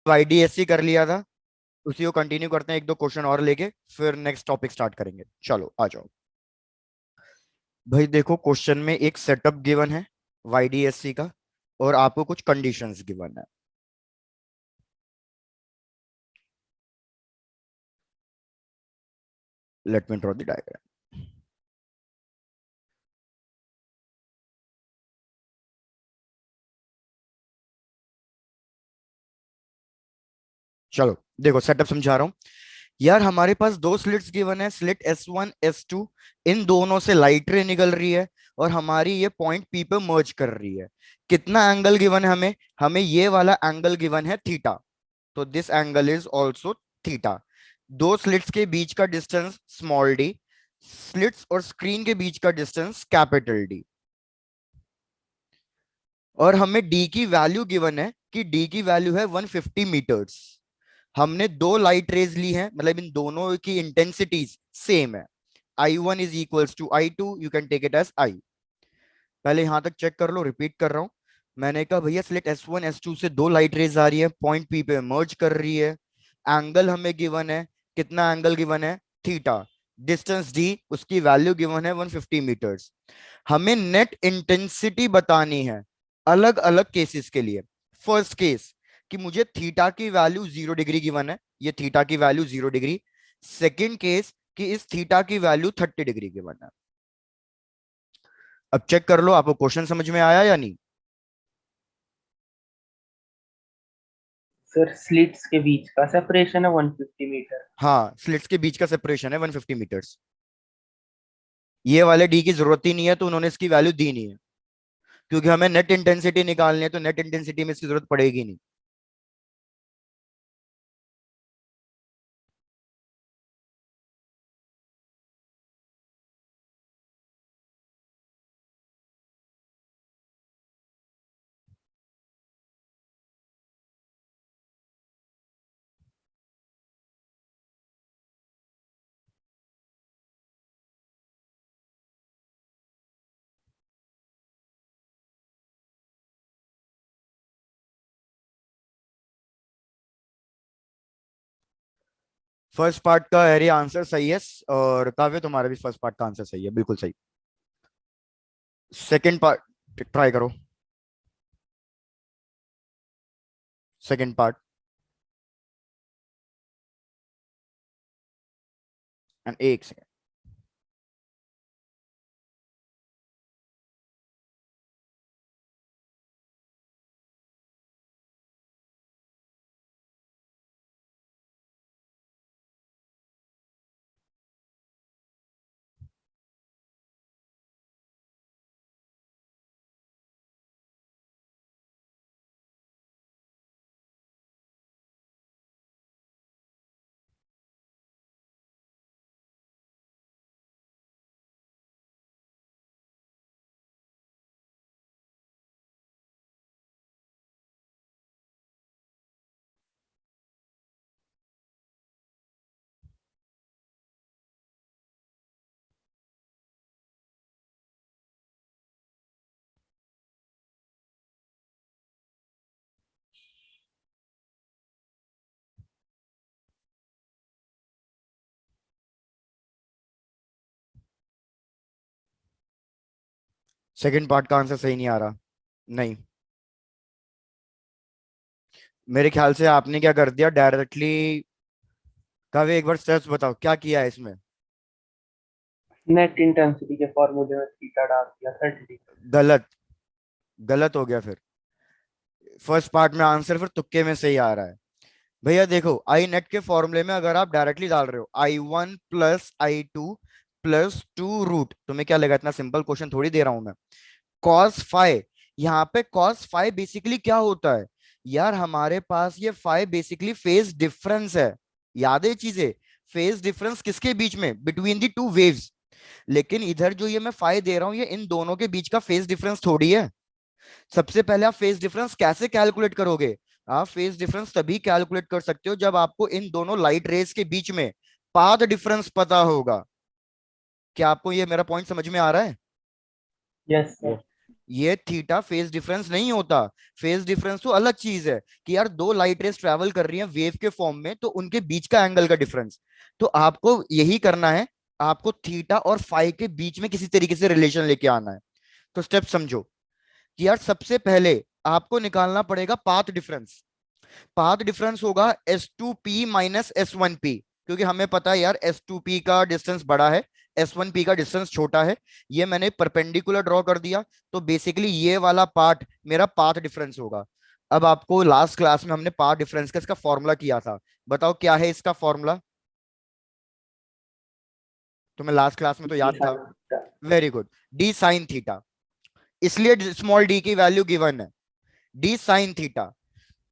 YDSC कर लिया था, उसी को कंटिन्यू करते हैं, एक दो क्वेश्चन और लेके फिर नेक्स्ट टॉपिक स्टार्ट करेंगे। चलो आ जाओ भाई। देखो क्वेश्चन में एक सेटअप गिवन है YDSC का, और आपको कुछ कंडीशंस गिवन है। Let me draw the diagram. चलो देखो सेटअप समझा रहा हूँ यार। हमारे पास दो स्लिट्स गिवन है, स्लिट S1 S2। इन दोनों से लाइट रे निकल रही है और हमारी ये पॉइंट P पे मर्ज कर रही है। कितना एंगल गिवन है हमें? हमें ये वाला एंगल गिवन है थीटा, तो this angle is also theta. दो स्लिट्स के बीच का डिस्टेंस स्मॉल डी, स्लिट्स और स्क्रीन के बीच का डिस्टेंस कैपिटल डी। और हमें डी की वैल्यू गिवन है कि डी की वैल्यू है 150 मीटर्स। हमने दो लाइट रेज ली हैं, मतलब इन दोनों की इंटेंसिटीज सेम है। I1 is equals to I2, you can take it as I। पहले यहां तक चेक कर लो, रिपीट कर रहा हूं। मैंने कहा भैया सिलेक्ट S1 S2 से दो लाइट रेज आ रही है, पॉइंट P पे मर्ज कर रही है। एंगल हमें गिवन है, कितना एंगल गिवन है? थीटा। डिस्टेंस D, उसकी वैल्यू गिवन है 150 मीटर्स। हमें नेट इंटेंसिटी बतानी है अलग अलग केसेस के लिए। फर्स्ट केस कि मुझे थीटा की वैल्यू 0 डिग्री गिवन है, ये थीटा की वैल्यू 0 डिग्री। सेकेंड केस कि इस थीटा की वैल्यू 30 डिग्री गिवन है। अब चेक कर लो आपको क्वेश्चन समझ में आया या नहीं। सर स्लिट्स के बीच का सेपरेशन है 150 मीटर। हाँ, स्लिट्स के बीच का सेपरेशन है 150 मीटर्स। ये वाले डी की जरूरत ही नहीं है, तो उन्होंने इसकी वैल्यू दी नहीं है, क्योंकि हमें नेट इंटेंसिटी निकालनी है, तो नेट इंटेंसिटी में इसकी जरूरत पड़ेगी नहीं। फर्स्ट पार्ट का एरिया आंसर सही है, और काव्य तुम्हारा भी फर्स्ट पार्ट का आंसर सही है, बिल्कुल सही। सेकंड पार्ट ट्राई करो, सेकंड पार्ट। एंड एक सेकंड। सेकंड पार्ट का आंसर सही नहीं आ रहा। नहीं, मेरे ख्याल से आपने क्या कर दिया डायरेक्टली। काव्य एक बार सच बताओ क्या किया है इसमें। नेट इंटेंसिटी के फॉर्मूले में थीटा डाल दिया 30 डिग्री। गलत, गलत हो गया फिर। फर्स्ट पार्ट में आंसर फिर तुक्के में सही आ रहा है। भैया देखो, आई नेट के फॉर्मूले में अगर आप डायरेक्टली डाल रहे हो I1 + I2 + 2 तुम्हें क्या लगा, इतना सिंपल क्वेश्चन थोड़ी दे रहा हूं मैं। कॉस फाइ, यहाँ पे कॉस फाइ बेसिकली क्या होता है यार? हमारे पास ये फाइ बेसिकली फेज डिफरेंस है। याद है चीजें? फेज डिफरेंस किसके बीच में? Between the two waves. लेकिन इधर जो ये मैं फाइ दे रहा हूं, ये इन दोनों के बीच का फेज डिफरेंस थोड़ी है। सबसे पहले आप फेज डिफरेंस कैसे कैलकुलेट करोगे? आप फेज डिफरेंस तभी कैलकुलेट कर सकते हो जब आपको इन दोनों लाइट रेज के बीच में पाथ डिफरेंस पता होगा। क्या आपको ये मेरा पॉइंट समझ में आ रहा है? Yes sir. ये थीटा फेज डिफरेंस नहीं होता। फेज डिफरेंस तो अलग चीज है कि यार दो लाइट रेस ट्रेवल कर रही हैं वेव के फॉर्म में, तो उनके बीच का एंगल का डिफरेंस। तो आपको यही करना है, आपको थीटा और फाई के बीच में किसी तरीके से रिलेशन लेके आना है। तो स्टेप समझो कि यार सबसे पहले आपको निकालना पड़ेगा पाथ डिफरेंस। पाथ डिफरेंस होगा S2P माइनस S1P, क्योंकि हमें पता है यार S2P का डिस्टेंस बड़ा है, S1P का डिस्टेंस छोटा है। ये मैंने परपेंडिकुलर ड्रॉ कर दिया, तो बेसिकली ये वाला पार्ट मेरा पाथ डिफरेंस होगा। अब आपको लास्ट क्लास में हमने पाथ डिफरेंस का इसका फॉर्मूला किया था, बताओ क्या है इसका फॉर्मूला? तुम्हें लास्ट क्लास में तो डी याद था। Sine theta. Very good, D sine theta. इसलिए स्मॉल डी की वैल्यू गिवन है, डी साइन थीटा।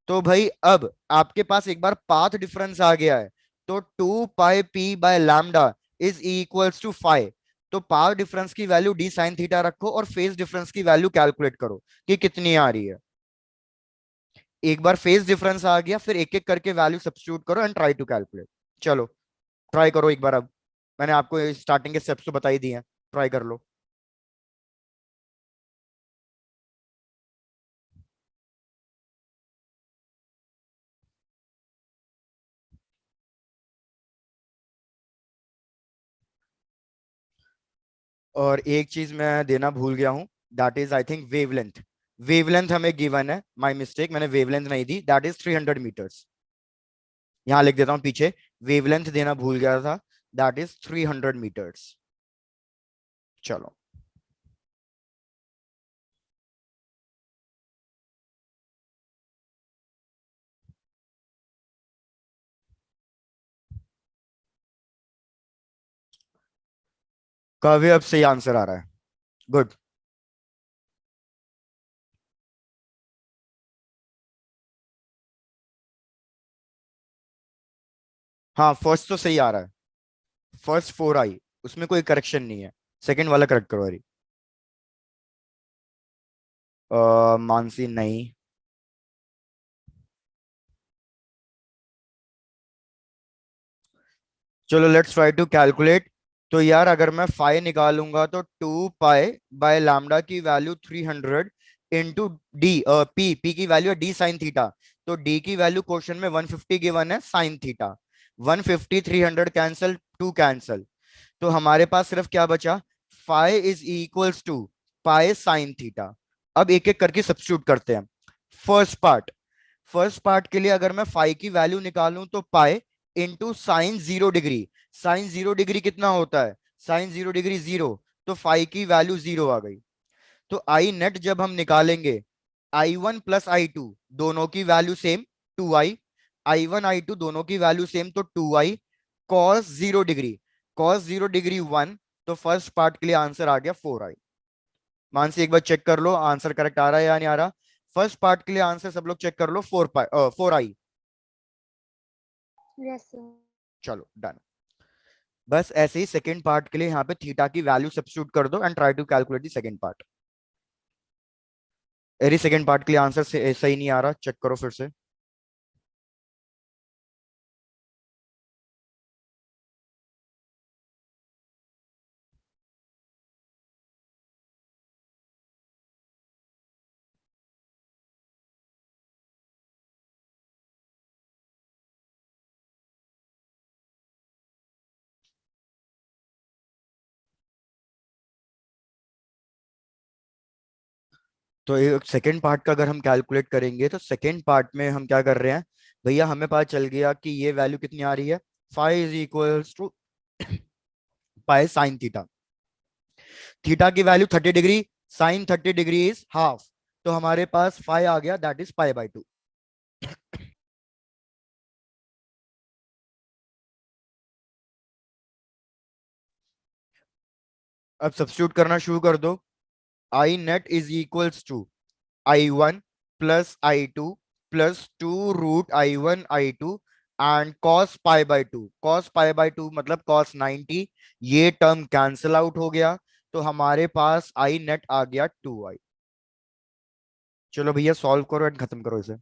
तो भाई अब आपके पास एक बार पाथ डिफरेंस आ गया है, तो 2 पाई p/λ इज इक्वल्स टू 5। तो पाथ डिफरेंस की वैल्यू डी साइन थीटा रखो और फेज डिफरेंस की वैल्यू कैलकुलेट करो कि कितनी आ रही है। एक बार फेज डिफरेंस आ गया, फिर एक एक करके वैल्यू सब्स्टिट्यूट करो एंड ट्राई टू कैलकुलेट। चलो ट्राई करो एक बार। अब मैंने आपको स्टार्टिंग के स्टेप्स तो बता ही दिए हैं, ट्राई कर लो। और एक चीज मैं देना भूल गया हूं, that is I think wavelength. Wavelength हमें गिवन है, माय मिस्टेक, मैंने वेवलेंथ नहीं दी, दैट इज 300 मीटर्स। यहां लिख देता हूं पीछे, वेवलेंथ देना भूल गया था, दैट इज 300 मीटर्स। चलो, काफी अब सही आंसर आ रहा है। गुड। हाँ फर्स्ट तो सही आ रहा है, फर्स्ट 4 आई, उसमें कोई करेक्शन नहीं है। सेकंड वाला करेक्ट करो अरी। मानसी नहीं। चलो लेट्स ट्राई टू कैलकुलेट। तो यार अगर मैं फाई निकालूंगा तो 2 पाई/λ की वैल्यू 300 इंटू डी, पी की वैल्यू है डी साइन थीटा। तो डी की वैल्यू क्वेश्चन में 150 गिवन है sine theta. 150 300 cancel, two cancel, तो हमारे पास सिर्फ क्या बचा, phi is equals to pi sine theta. अब एक एक करके सब्स्टिट्यूट करते हैं। फर्स्ट पार्ट, फर्स्ट पार्ट के लिए अगर मैं फाई की वैल्यू निकालूं तो pi into sine 0 degree. Sine 0 degree कितना होता है, साइन 0 डिग्री 0, तो फाई की वैल्यू 0 आ गई। तो आई नेट जब हम निकालेंगे, I1 प्लस I2 दोनों की value same, 2i। I1 I2 दोनों की वैल्यू सेम, तो 2i। Cos 0 degree, cos 0 degree 1, तो फर्स्ट पार्ट के लिए आंसर आ गया 4i। मानसी एक बार चेक कर लो आंसर करेक्ट आ रहा है या नहीं आ रहा। फर्स्ट पार्ट के लिए आंसर सब लोग चेक कर लो, 4 आई। Yes sir. चलो डन। बस ऐसे ही सेकंड पार्ट के लिए यहाँ पे थीटा की वैल्यू सब्स्टिट्यूट कर दो and try to calculate the second part. एरी सेकंड पार्ट के लिए आंसर सही नहीं आ रहा, चेक करो फिर से। तो सेकंड पार्ट का अगर हम कैलकुलेट करेंगे तो सेकंड पार्ट में हम क्या कर रहे हैं, भैया हमें पता चल गया कि ये वैल्यू कितनी आ रही है, five is equals to pi sine theta. Theta की value 30 degree, sine 30 degree is half, तो हमारे पास फाइव आ गया, दैट इज पाई/2। अब सब्स्टिट्यूट करना शुरू कर दो। I net is equals to I1 plus I2 plus 2√I1 I2 and cos पाई/2। कॉस पाई/2 मतलब कॉस 90, ये टर्म कैंसिल आउट हो गया, तो हमारे पास आई नेट आ गया 2i। चलो भैया सॉल्व करो एंड खत्म करो इसे।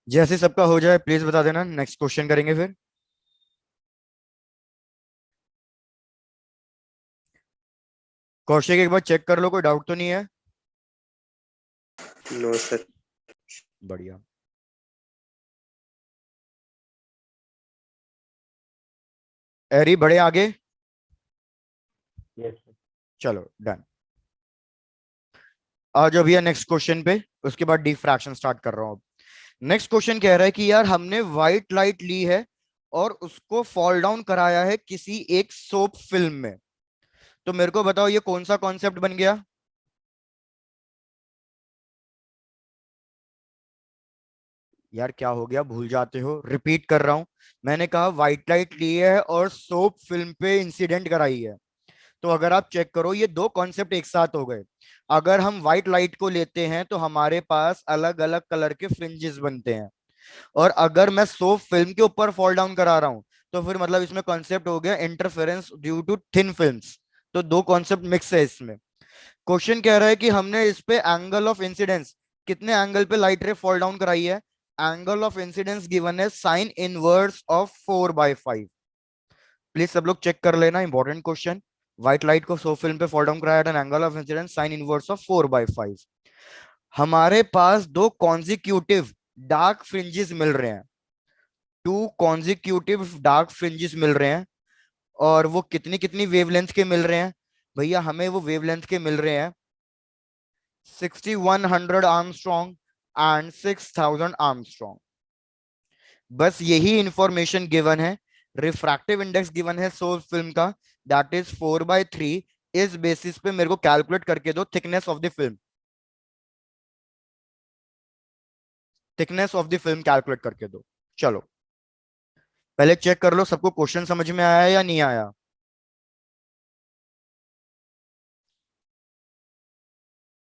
जैसे सबका हो जाए प्लीज बता देना, नेक्स्ट क्वेश्चन करेंगे फिर। कौशिक एक बार चेक कर लो, कोई डाउट तो नहीं है? No sir. बढ़िया। एरी बड़े आगे। Yes sir. चलो डन। आ जाओ भैया नेक्स्ट क्वेश्चन पे, उसके बाद डिफ्रैक्शन स्टार्ट कर रहा हूँ। नेक्स्ट क्वेश्चन कह रहा है कि यार हमने व्हाइट लाइट ली है और उसको फॉल डाउन कराया है किसी एक सोप फिल्म में। तो मेरे को बताओ ये कौन सा कॉन्सेप्ट बन गया? यार क्या हो गया, भूल जाते हो? रिपीट कर रहा हूं। मैंने कहा व्हाइट लाइट ली है और सोप फिल्म पे इंसिडेंट कराई है। तो अगर आप चेक करो ये दो कॉन्सेप्ट एक साथ हो गए। अगर हम व्हाइट लाइट को लेते हैं तो हमारे पास अलग अलग कलर के फ्रिंजेस बनते हैं, और अगर मैं सोप फिल्म के ऊपर फॉल डाउन करा रहा हूं तो फिर मतलब इसमें कॉन्सेप्ट हो गया interference due to thin films. तो दो कॉन्सेप्ट मिक्स है इसमें। क्वेश्चन कह रहा है कि हमने इस पे एंगल ऑफ इंसिडेंस, कितने एंगल पे लाइट रे फॉल डाउन कराई है? एंगल ऑफ इंसिडेंस गिवन है साइन इनवर्स ऑफ 4/5। प्लीज सब लोग चेक कर लेना, इंपॉर्टेंट क्वेश्चन। व्हाइट लाइट को सो फिल्म पे फॉल डाउन कराया था, angle of incidence sine inverse of 4/5। हमारे पास दो कॉन्जिक्यूटिव डार्क फ्रिंजेस मिल रहे हैं, टू कॉन्जिक्यूटिव डार्क फ्रिंजेस मिल रहे हैं। और वो कितनी कितनी वेवलेंथ के मिल रहे हैं? भैया हमें वो वेवलेंथ के मिल रहे हैं 6100 आर्मस्ट्रॉन्ग एंड 6000 आर्मस्ट्रॉन्ग। बस यही इंफॉर्मेशन गिवन है। रिफ्रैक्टिव इंडेक्स गिवन है सोल फिल्म का, दैट इज 4/3। इस बेसिस पे मेरे को कैलकुलेट करके दो thickness of the film, thickness of the film calculate करके दो। चलो पहले चेक कर लो सबको क्वेश्चन समझ में आया या नहीं आया।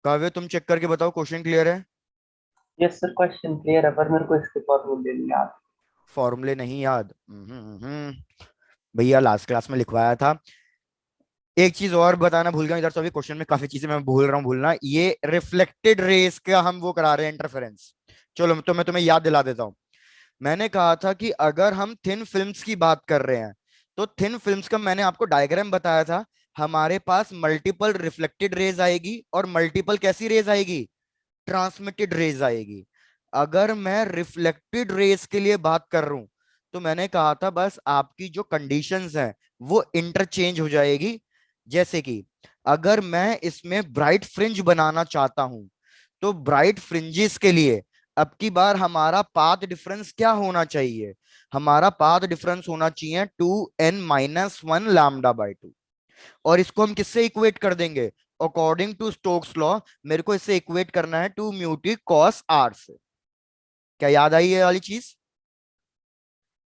काव्य तुम चेक करके बताओ क्वेश्चन क्लियर है? यस सर, क्वेश्चन क्लियर है, पर मेरे को इसके फॉर्मूले नहीं याद। फॉर्मूले नहीं याद? भैया लास्ट क्लास में लिखवाया था। एक चीज और बताना भूल गया इधर, तो अभी क्वेश्चन में काफी चीजें मैं भूल रहा हूँ भूलना, ये रिफ्लेक्टेड रेस का हम वो करा रहे हैं इंटरफेरेंस। चलो तो मैं तुम्हें याद दिला देता हूँ। मैंने कहा था कि अगर हम थिन फिल्म्स की बात कर रहे हैं तो थिन फिल्म्स का मैंने आपको डायग्राम बताया था। हमारे पास मल्टीपल रिफ्लेक्टेड रेज आएगी और मल्टीपल कैसी रेज आएगी? ट्रांसमिटेड रेज आएगी। अगर मैं रिफ्लेक्टेड रेज के लिए बात कर रहा हूं तो मैंने कहा था बस आपकी जो कंडीशंस हैं वो इंटरचेंज हो जाएगी। जैसे कि अगर मैं इसमें ब्राइट फ्रिंज बनाना चाहता हूं तो ब्राइट फ्रिंजेस के लिए अब की बार हमारा पाथ डिफरेंस क्या होना चाहिए? हमारा पाथ डिफरेंस होना चाहिए 2n-1 λ/2। और इसको हम किससे इक्वेट कर देंगे? अकॉर्डिंग टू स्टोक्स लॉ मेरे को इससे इक्वेट करना है 2 μt cos r से। क्या याद आई ये वाली चीज?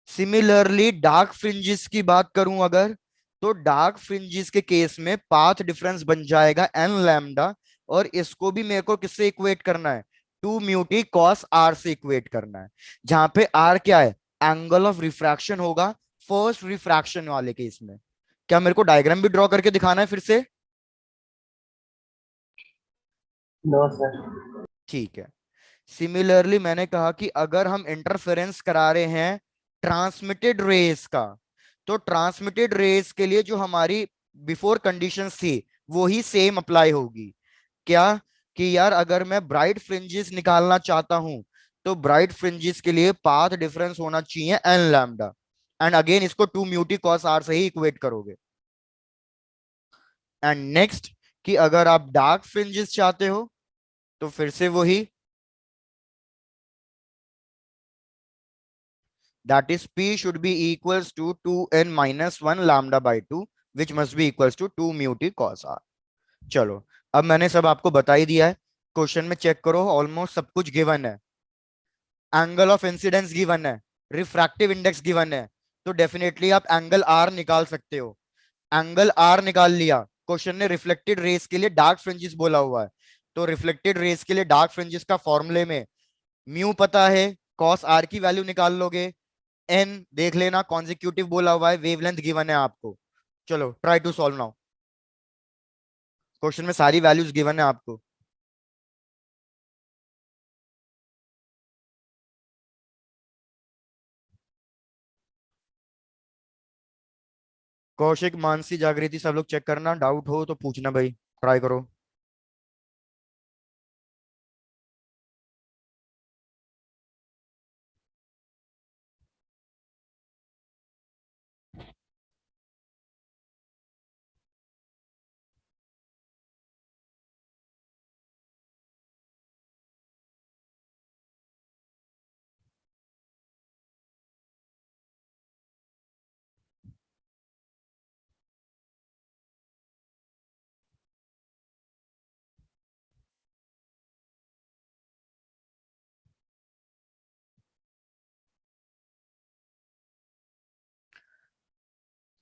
सिमिलरली डार्क फ्रिंजेस की बात करूं अगर, तो डार्क फ्रिंजेस के केस में पाथ डिफरेंस बन जाएगा n λ। और इसको भी मेरे को किससे इक्वेट करना है? 2 μt cos r से इक्वेट करना है, जहां पे r क्या है? एंगल ऑफ रिफ्रैक्शन होगा फर्स्ट रिफ्रैक्शन वाले केस में। क्या मेरे को डायग्राम भी ड्रॉ करके दिखाना है फिर से? No sir. ठीक है। सिमिलरली मैंने कहा कि अगर हम इंटरफेरेंस करा रहे हैं ट्रांसमिटेड रेस का, तो ट्रांसमिटेड रेस के लिए जो हमारी बिफोर कंडीशंस थी वो ही सेम अप्लाई होगी। क्या? कि यार अगर मैं ब्राइट फ्रिंजेस निकालना चाहता हूं तो ब्राइट फ्रिंजेस के लिए पाथ डिफरेंस होना चाहिए n λ। एंड अगेन इसको 2 μt cos r से ही इक्वेट करोगे। एंड नेक्स्ट, कि अगर आप डार्क फ्रिंजेस चाहते हो तो फिर से वही, that is p should be equals to 2n-1 λ/2 which must be equals to 2 μt cos r। चलो अब मैंने सब आपको बता ही दिया है। क्वेश्चन में चेक करो ऑलमोस्ट सब कुछ गिवन है। एंगल ऑफ इंसिडेंस गिवन है, रिफ्रैक्टिव इंडेक्स गिवन है, तो डेफिनेटली आप एंगल आर निकाल सकते हो। एंगल आर निकाल लिया। क्वेश्चन ने रिफ्लेक्टेड रेस के लिए डार्क फ्रिंजेस बोला हुआ है, तो रिफ्लेक्टेड रेस के लिए डार्क फ्रिंजेस का फॉर्मूले में म्यू पता है, कॉस आर की वैल्यू निकाल लोगे, एन देख लेना कॉन्जिक्यूटिव बोला हुआ है, वेवलेंथ गिवन है आपको। चलो try to solve now. Question में सारी वैल्यूज गिवन है आपको। कौशिक, मानसी, जागृति, सब लोग चेक करना, डाउट हो तो पूछना भाई, ट्राई करो।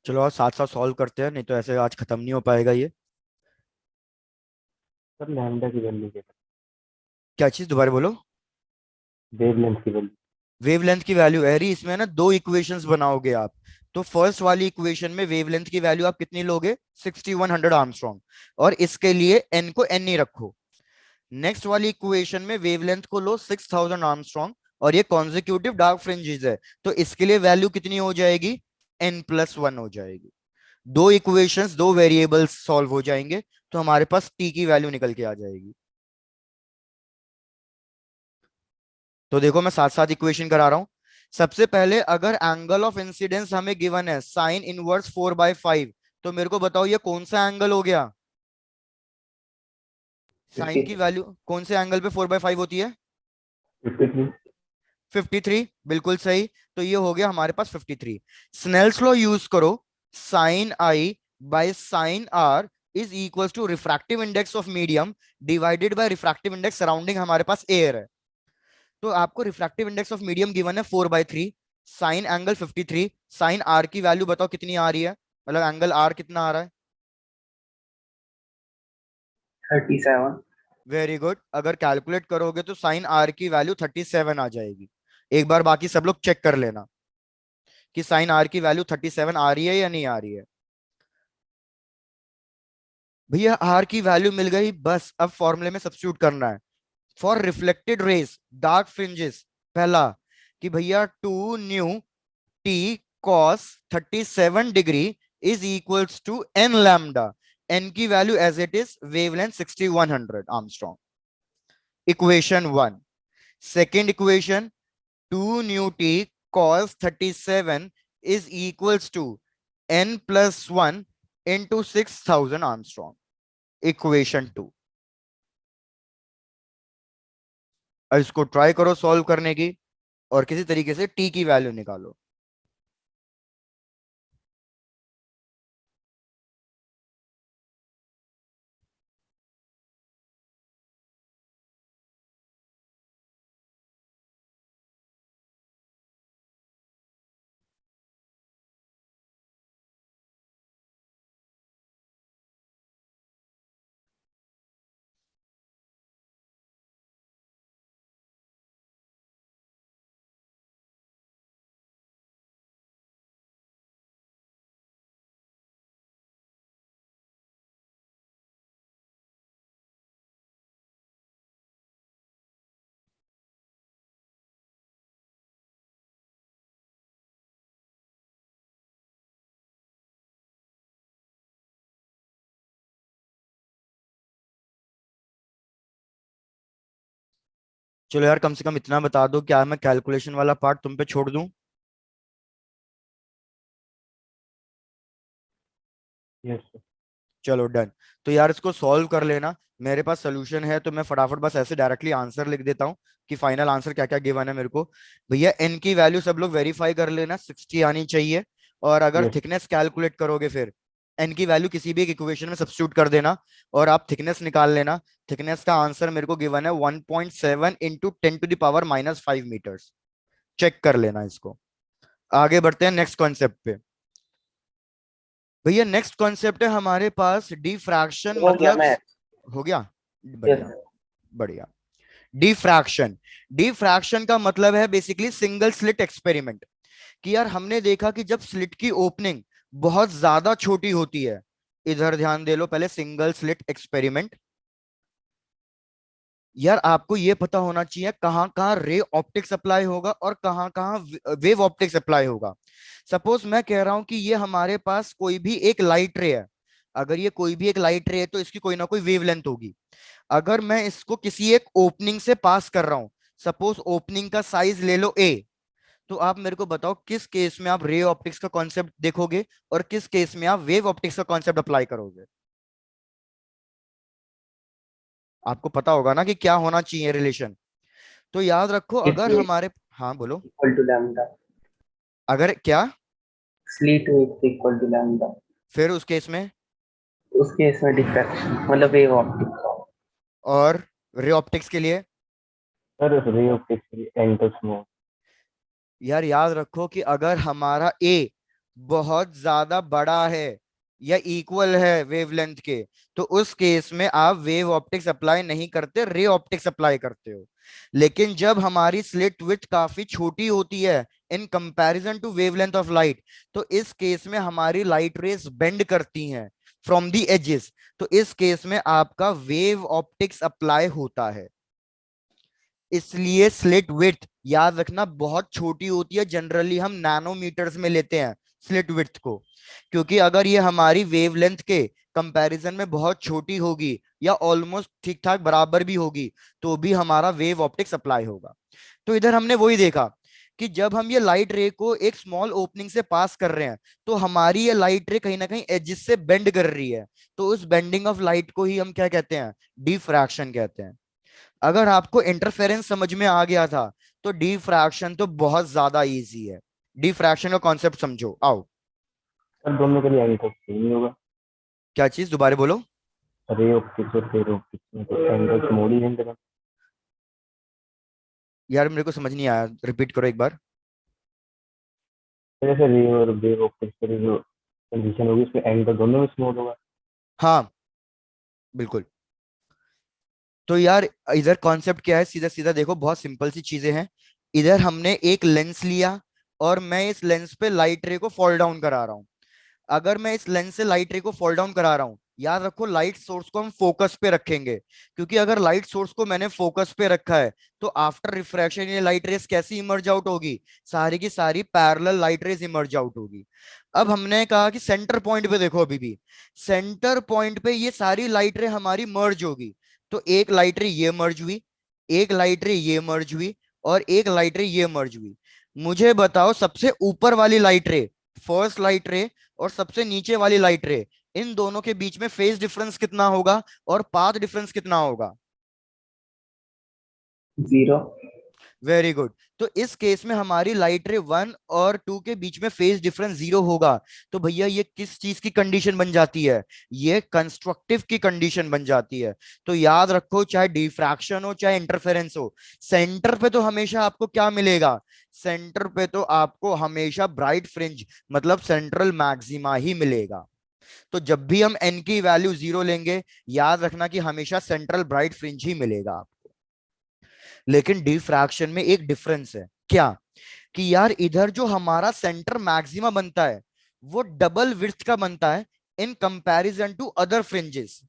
चलो आज साथ साथ सॉल्व करते हैं, नहीं तो ऐसे आज खत्म नहीं हो पाएगा ये। सर लैम्डा की वैल्यू क्या क्या चीज, दोबारा बोलो। है, वेवलेंथ की वैल्यू? वेवलेंथ की वैल्यू एरी, इसमें ना दो इक्वेशंस बनाओगे आप। तो फर्स्ट वाली इक्वेशन में वेवलेंथ की वैल्यू आप कितनी लोगे, 6100 आर्मस्ट्रॉन्ग, और इसके लिए एन को एन ही रखो। नेक्स्ट वाली इक्वेशन में वेवलेंथ को लो 6000 आर्मस्ट्रॉन्ग, और ये कॉन्जिक्यूटिव डार्क फ्रिंजेस है, तो इसके लिए वैल्यू कितनी हो जाएगी, n+1 हो जाएगी। दो इक्वेशंस, दो वेरिएबल्स सॉल्व हो जाएंगे, तो हमारे पास टी की वैल्यू निकल के आ जाएगी। तो देखो मैं साथ साथ इक्वेशन करा रहा हूं। सबसे पहले अगर एंगल ऑफ इंसिडेंस हमें गिवन है साइन इनवर्स 4/5, तो मेरे को बताओ ये कौन सा एंगल हो गया। साइन 50, की वैल्यू कौन से एंगल पे 4/5 होती है, 53। 53, बिल्कुल सही। तो ये हो गया हमारे पास 53। स्नेल्स लॉ यूज करो, sine I by sine R is equal to refractive index of medium divided by refractive index surrounding हमारे पास एयर है। तो आपको refractive index of medium given है 4/3, साइन एंगल 53, साइन आर की वैल्यू बताओ कितनी आ रही है, मतलब एंगल आर कितना आ रहा है। 37। वेरी गुड, अगर कैलकुलेट करोगे तो साइन आर की वैल्यू 37 आ जाएगी। एक बार बाकी सब लोग चेक कर लेना कि साइन आर की वैल्यू 37 आ रही है या नहीं आ रही है। भैया आर की वैल्यू मिल गई, बस अब फॉर्मूले में सब्स्टिट्यूट करना है। For reflected rays dark fringes, पहला कि भैया 2 mu T cos 37 degree is equals to N lambda, N की value as it is wavelength 6100 Armstrong, equation 1। Second equation, 2 mu T cos 37 is equals to n+1 into 6000 Armstrong, equation 2। और इसको try करो solve करने की, और किसी तरीके से टी की वैल्यू निकालो। चलो यार कम से कम इतना बता दो, क्या मैं कैलकुलेशन वाला पार्ट तुम पे छोड़ दूं। Yes sir. चलो डन। तो यार इसको सॉल्व कर लेना, मेरे पास सोल्यूशन है, तो मैं फटाफट बस ऐसे डायरेक्टली आंसर लिख देता हूँ कि फाइनल आंसर क्या क्या गिवन है मेरे को। भैया एन की वैल्यू सब लोग वेरीफाई कर लेना, 60 आनी चाहिए। और अगर यस। थिकनेस कैलकुलेट करोगे फिर एन की वैल्यू किसी भी एक इक्वेशन में सब्स्टिट्यूट कर देना, और आप थिकनेस निकाल लेना। थिकनेस का आंसर मेरे को गिवन है 1.7 इंटू 10⁻⁻⁵ चेक कर लेना इसको। आगे बढ़ते हैं नेक्स्ट कॉन्सेप्ट पे। भैया नेक्स्ट कॉन्सेप्ट है हमारे पास डिफ्रैक्शन, हो गया मतलब मैं। हो गया, यस बढ़िया सर। बढ़िया। डिफ्रैक्शन, डिफ्रैक्शन का मतलब है बेसिकली सिंगल स्लिट एक्सपेरिमेंट, कि यार हमने देखा कि जब स्लिट की ओपनिंग बहुत ज्यादा छोटी होती है, इधर ध्यान दे लो पहले, सिंगल स्लिट एक्सपेरिमेंट। यार आपको ये पता होना चाहिए कहाँ कहाँ रे ऑप्टिक्स अप्लाई होगा और कहाँ कहाँ वेव ऑप्टिक्स अप्लाई होगा। सपोज मैं कह रहा हूं कि ये हमारे पास कोई भी एक लाइट रे है। अगर ये कोई भी एक लाइट रे है तो इसकी कोई ना कोई वेवलेंथ होगी। अगर मैं इसको किसी एक ओपनिंग से पास कर रहा हूं, सपोज ओपनिंग का साइज ले लो ए, तो आप मेरे को बताओ किस केस में आप रे ऑप्टिक्स का कॉन्सेप्ट देखोगे और किस केस में आप वेव ऑप्टिक्स का कॉन्सेप्ट अप्लाई करोगे। आपको पता होगा ना कि क्या होना चाहिए रिलेशन। तो याद रखो स्लिट अगर वेट हमारे, हाँ बोलो। Equal to lambda. अगर क्या, slit width equal to lambda. फिर उस केस में, उस केस में डिफ्रैक्शन मतलब वेव ऑप्टिक्स। और रे ऑप्टिक्स के लिए, sir ray optics angle small. यार याद रखो कि अगर हमारा ए बहुत ज्यादा बड़ा है या इक्वल है वेवलेंथ के, तो उस केस में आप वेव ऑप्टिक्स अप्लाई नहीं करते, रे ऑप्टिक्स अप्लाई करते हो। लेकिन जब हमारी स्लिट विड्थ काफी छोटी होती है in comparison to wavelength of light, तो इस केस में हमारी लाइट रेज बेंड करती हैं फ्रॉम दी एजेस, तो इस केस में आपका वेव ऑप्टिक्स अप्लाई होता है। इसलिए स्लिट विड्थ याद रखना बहुत छोटी होती है, जनरली हम नैनोमीटर्स में लेते हैं स्लिट विड्थ को, क्योंकि अगर ये हमारी वेवलेंथ के कंपैरिजन में बहुत छोटी होगी या ऑलमोस्ट ठीक ठाक बराबर भी होगी, तो भी हमारा वेव ऑप्टिक्स अप्लाई होगा। तो इधर हमने वही देखा कि जब हम ये लाइट रे को एक स्मॉल ओपनिंग से पास कर रहे हैं, तो हमारी ये लाइट रे कहीं ना कहीं एजिस से बेंड कर रही है, तो उस बेंडिंग ऑफ लाइट को ही हम क्या कहते हैं, डिफ्रैक्शन कहते हैं। अगर आपको इंटरफेरेंस समझ में आ गया था तो डिफ्रैक्शन तो बहुत ज्यादा इजी है। डिफ्रैक्शन का कॉन्सेप्ट समझो, आओ। सर दोनों के लिए एंगल सेम ही होगा। क्या चीज, दोबारा बोलो। रे ऑप्टिक्स और रे ऑप्टिक्स में तो एंगल स्मॉल ही रहेंगे ना। यार मेरे को समझ नहीं आया, रिपीट करो एक बार। जैसे रे और वेव ऑप्टिक्स की जो कंडीशन होगी उसमें एंगल दोनों में स्मॉल होगा। हाँ बिल्कुल। तो यार इधर कॉन्सेप्ट क्या है, सीधा सीधा देखो, बहुत सिंपल सी चीजें हैं। इधर हमने एक लेंस लिया और मैं इस लेंस पे लाइट रे को फॉल डाउन करा रहा हूं। अगर मैं इस लेंस से लाइट रे को फॉल डाउन करा रहा हूं, याद रखो लाइट सोर्स को हम फोकस पे रखेंगे, क्योंकि अगर लाइट सोर्स को मैंने फोकस पे रखा है तो आफ्टर रिफ्रैक्शन ये लाइट रेस कैसी इमर्ज आउट होगी, सारी की सारी parallel light rays emerge out होगी। अब हमने कहा कि सेंटर पॉइंट पे देखो, अभी भी सेंटर पॉइंट पे ये सारी लाइट रे हमारी मर्ज होगी। तो एक लाइट रे ये मर्ज हुई, एक लाइट रे ये मर्ज हुई, और एक लाइट रे ये मर्ज हुई। मुझे बताओ सबसे ऊपर वाली लाइट रे, फर्स्ट लाइट रे, और सबसे नीचे वाली लाइट रे, इन दोनों के बीच में फेज डिफरेंस कितना होगा और पाथ डिफरेंस कितना होगा। जीरो। Very good. तो इस केस में हमारी लाइट रे 1 और 2 के बीच में फेज डिफरेंस 0 होगा। तो भैया ये किस चीज की कंडीशन बन जाती है, ये कंस्ट्रक्टिव की कंडीशन बन जाती है। तो याद रखो चाहे डिफ्रैक्शन हो चाहे इंटरफेरेंस हो, सेंटर पे तो हमेशा आपको क्या मिलेगा, सेंटर पे तो आपको हमेशा ब्राइट फ्रिंज मतलब सेंट्रल मैक्सिमा ही मिलेगा। तो जब भी हम एन की वैल्यू 0 लेंगे, याद रखना कि हमेशा सेंट्रल ब्राइट फ्रिंज ही मिलेगा। लेकिन डिफ्रैक्शन में एक डिफरेंस है, क्या, कि यार इधर जो हमारा सेंटर मैक्सिमा बनता है वो डबल विड्थ का बनता है in comparison to other fringes.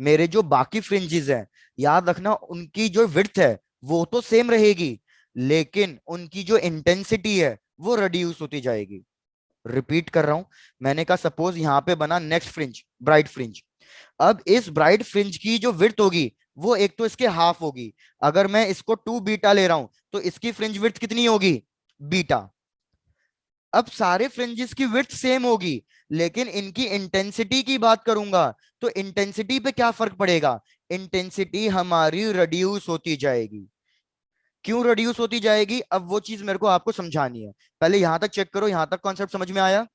मेरे जो बाकी फ्रिंजेस हैं, याद रखना उनकी जो विड्थ है वो तो सेम रहेगी, लेकिन उनकी जो इंटेंसिटी है वो रिड्यूस होती जाएगी। रिपीट कर रहा हूं, मैंने कहा सपोज यहां पे बना नेक्स्ट फ्रिंज, ब्राइट फ्रिंज। अब इस ब्राइट फ्रिंज की जो विड्थ होगी वो एक तो इसके हाफ होगी। अगर मैं इसको 2 बीटा ले रहा हूं तो इसकी फ्रिंज विड्थ कितनी होगी, बीटा। अब सारे फ्रिंजेस की विड्थ सेम होगी, लेकिन इनकी इंटेंसिटी की बात करूंगा तो इंटेंसिटी पे क्या फर्क पड़ेगा, इंटेंसिटी हमारी रिड्यूस होती जाएगी। क्यों रिड्यूस होती जाएगी, अब वो चीज मेरे को आपको समझानी है। पहले यहां तक चेक करो, यहां तक कॉन्सेप्ट समझ में आया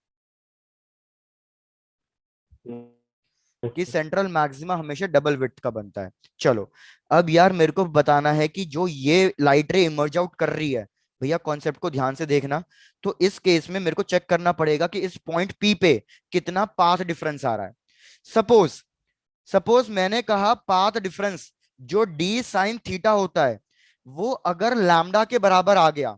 कि सेंट्रल मैक्सिमा हमेशा डबल विड्थ का बनता है। चलो, अब यार मेरे को बताना है कि जो ये लाइट रे इमर्ज आउट कर रही है, भैया कॉन्सेप्ट को ध्यान से देखना। तो इस केस में मेरे को चेक करना पड़ेगा कि इस पॉइंट पी पे कितना पाथ डिफरेंस आ रहा है। सपोज सपोज मैंने कहा पाथ डिफरेंस जो डी साइन थीटा होता है वो अगर लैम्डा के बराबर आ गया,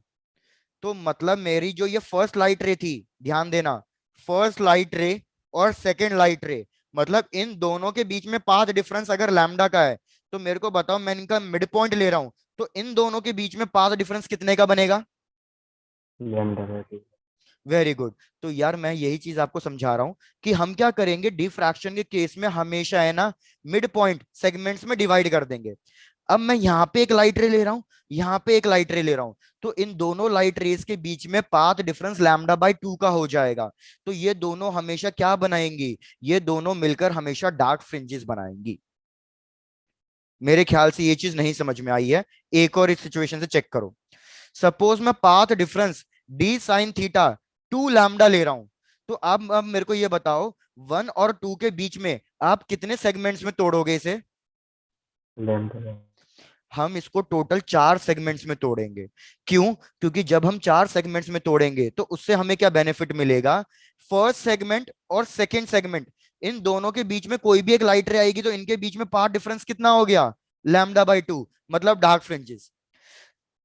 तो मतलब मेरी जो ये फर्स्ट लाइट रे थी, ध्यान देना, फर्स्ट लाइट रे और सेकेंड लाइट रे, मतलब इन दोनों के बीच में पाथ डिफरेंस अगर लैम्डा का है, तो मेरे को बताओ, मैं इनका मिड पॉइंट ले रहा हूं, तो इन दोनों के बीच में पाथ डिफरेंस कितने का बनेगा? Lambda by 2। Very good. तो यार मैं यही चीज आपको समझा रहा हूं कि हम क्या करेंगे, डिफ्रैक्शन के केस में हमेशा है ना, मिड पॉइंट सेगमेंट्स में डिवाइड कर देंगे। अब मैं यहाँ पे एक लाइट रे ले रहा हूं, यहाँ पे एक लाइट रे ले रहा हूं, तो इन दोनों लाइट रेस के बीच में पाथ डिफरेंस लैम्डा बाय 2 का हो जाएगा। तो ये दोनों हमेशा क्या बनाएंगी, ये दोनों मिलकर हमेशा डार्क फ्रिंजेस बनाएंगी। मेरे ख्याल से ये चीज नहीं समझ में आई है। एक और इस सिचुएशन से चेक करो। सपोज मैं path difference D sine theta 2 lambda ले रहा हूं, तो अब मेरे को ये बताओ, 1 और 2 के बीच में आप कितने सेगमेंट्स में तोड़ोगे इसे? लैम्डा बाय हम इसको टोटल 4 सेगमेंट्स में तोड़ेंगे। क्यों? क्योंकि जब हम 4 सेगमेंट्स में तोड़ेंगे तो उससे हमें क्या बेनिफिट मिलेगा, फर्स्ट सेगमेंट और सेकंड सेगमेंट, इन दोनों के बीच में कोई भी एक लाइट रे आएगी तो इनके बीच में पाथ डिफरेंस कितना हो गया, लैम्डा बाय 2, मतलब डार्क फ्रिंजेस।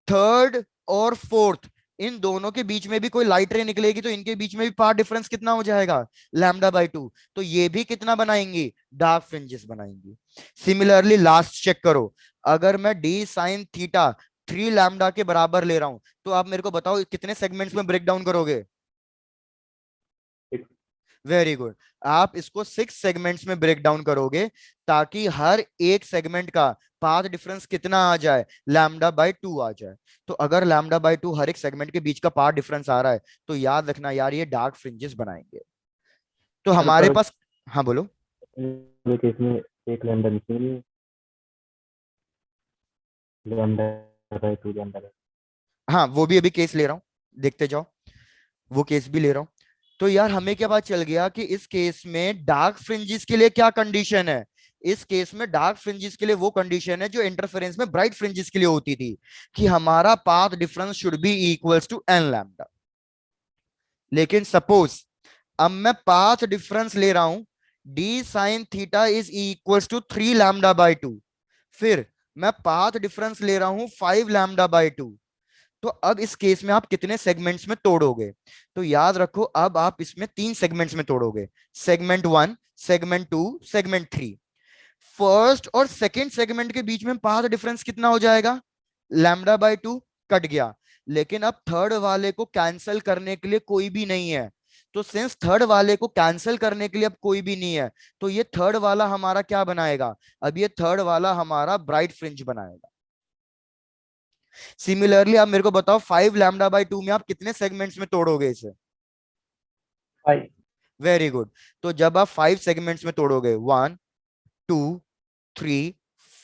थर्ड और फोर्थ, इन दोनों के बीच में भी कोई लाइट रे निकलेगी तो इनके बीच में भी पाथ डिफरेंस कितना हो जाएगा, लैम्डा बाय 2, तो ये भी कितना बनाएंगी, डार्क फ्रिंजेस बनाएंगी। सिमिलरली लास्ट चेक करो, अगर मैं डी साइन थीटा 3 लैम्डा के बराबर ले रहा हूं, तो आप मेरे को बताओ कितने सेगमेंट्स में ब्रेक डाउन करोगे? 6। Very good. आप इसको 6 सेगमेंट्स में ब्रेक डाउन करोगे, ताकि हर एक सेगमेंट का पाथ डिफरेंस कितना आ जाए, लैम्डा बाय 2 आ जाए। तो अगर लैम्डा बाय 2 हर एक सेगमेंट के बीच का पाथ डिफरेंस आ रहा है, तो याद रखना यार, ये डार्क फ्रिंजेस बनाएंगे। तो सर हमारे पर पास, हाँ बोलो। केस में एक लैम्डा मिसिंग नहीं है, लैम्डा बाय 2 लैम्डा बाय। हाँ वो भी अभी केस ले रहा हूँ, देखते जाओ, वो केस भी ले रहा हूँ। तो यार हमें क्या पता चल गया कि इस केस में डार्क फ्रिंजेस के लिए क्या कंडीशन है। इस केस में डार्क फ्रिंजेस के लिए वो कंडीशन है जो इंटरफेरेंस में ब्राइट फ्रिंजेस के लिए होती थी, कि हमारा path difference should be equals to N lambda. लेकिन सपोज अब मैं पाथ डिफरेंस ले रहा हूं, D sine theta is equals to 3 lambda by 2, फिर मैं पाथ डिफरेंस ले रहा हूं 5 लैम्डा बाय 2, तो अब इस केस में आप कितने सेगमेंट्स में तोड़ोगे? तो याद रखो, अब आप इसमें 3 सेगमेंट्स में तोड़ोगे, सेगमेंट 1, सेगमेंट 2, सेगमेंट 3। फर्स्ट और सेकंड सेगमेंट के बीच में पाथ डिफरेंस कितना हो जाएगा, लैम्डा बाय 2, कट गया। लेकिन अब थर्ड वाले को कैंसिल करने के लिए कोई भी नहीं है, तो सिंस थर्ड वाले को कैंसिल करने के लिए अब कोई भी नहीं है, तो ये थर्ड वाला हमारा क्या बनाएगा, अब ये थर्ड वाला हमारा ब्राइट फ्रिंज बनाएगा। सिमिलरली आप मेरे को बताओ, 5 लैम्डा बाय 2 में आप कितने सेगमेंट्स में तोड़ोगे इसे? 5। Very good. तो जब आप 5 सेगमेंट्स में तोड़ोगे, 1, 2, 3,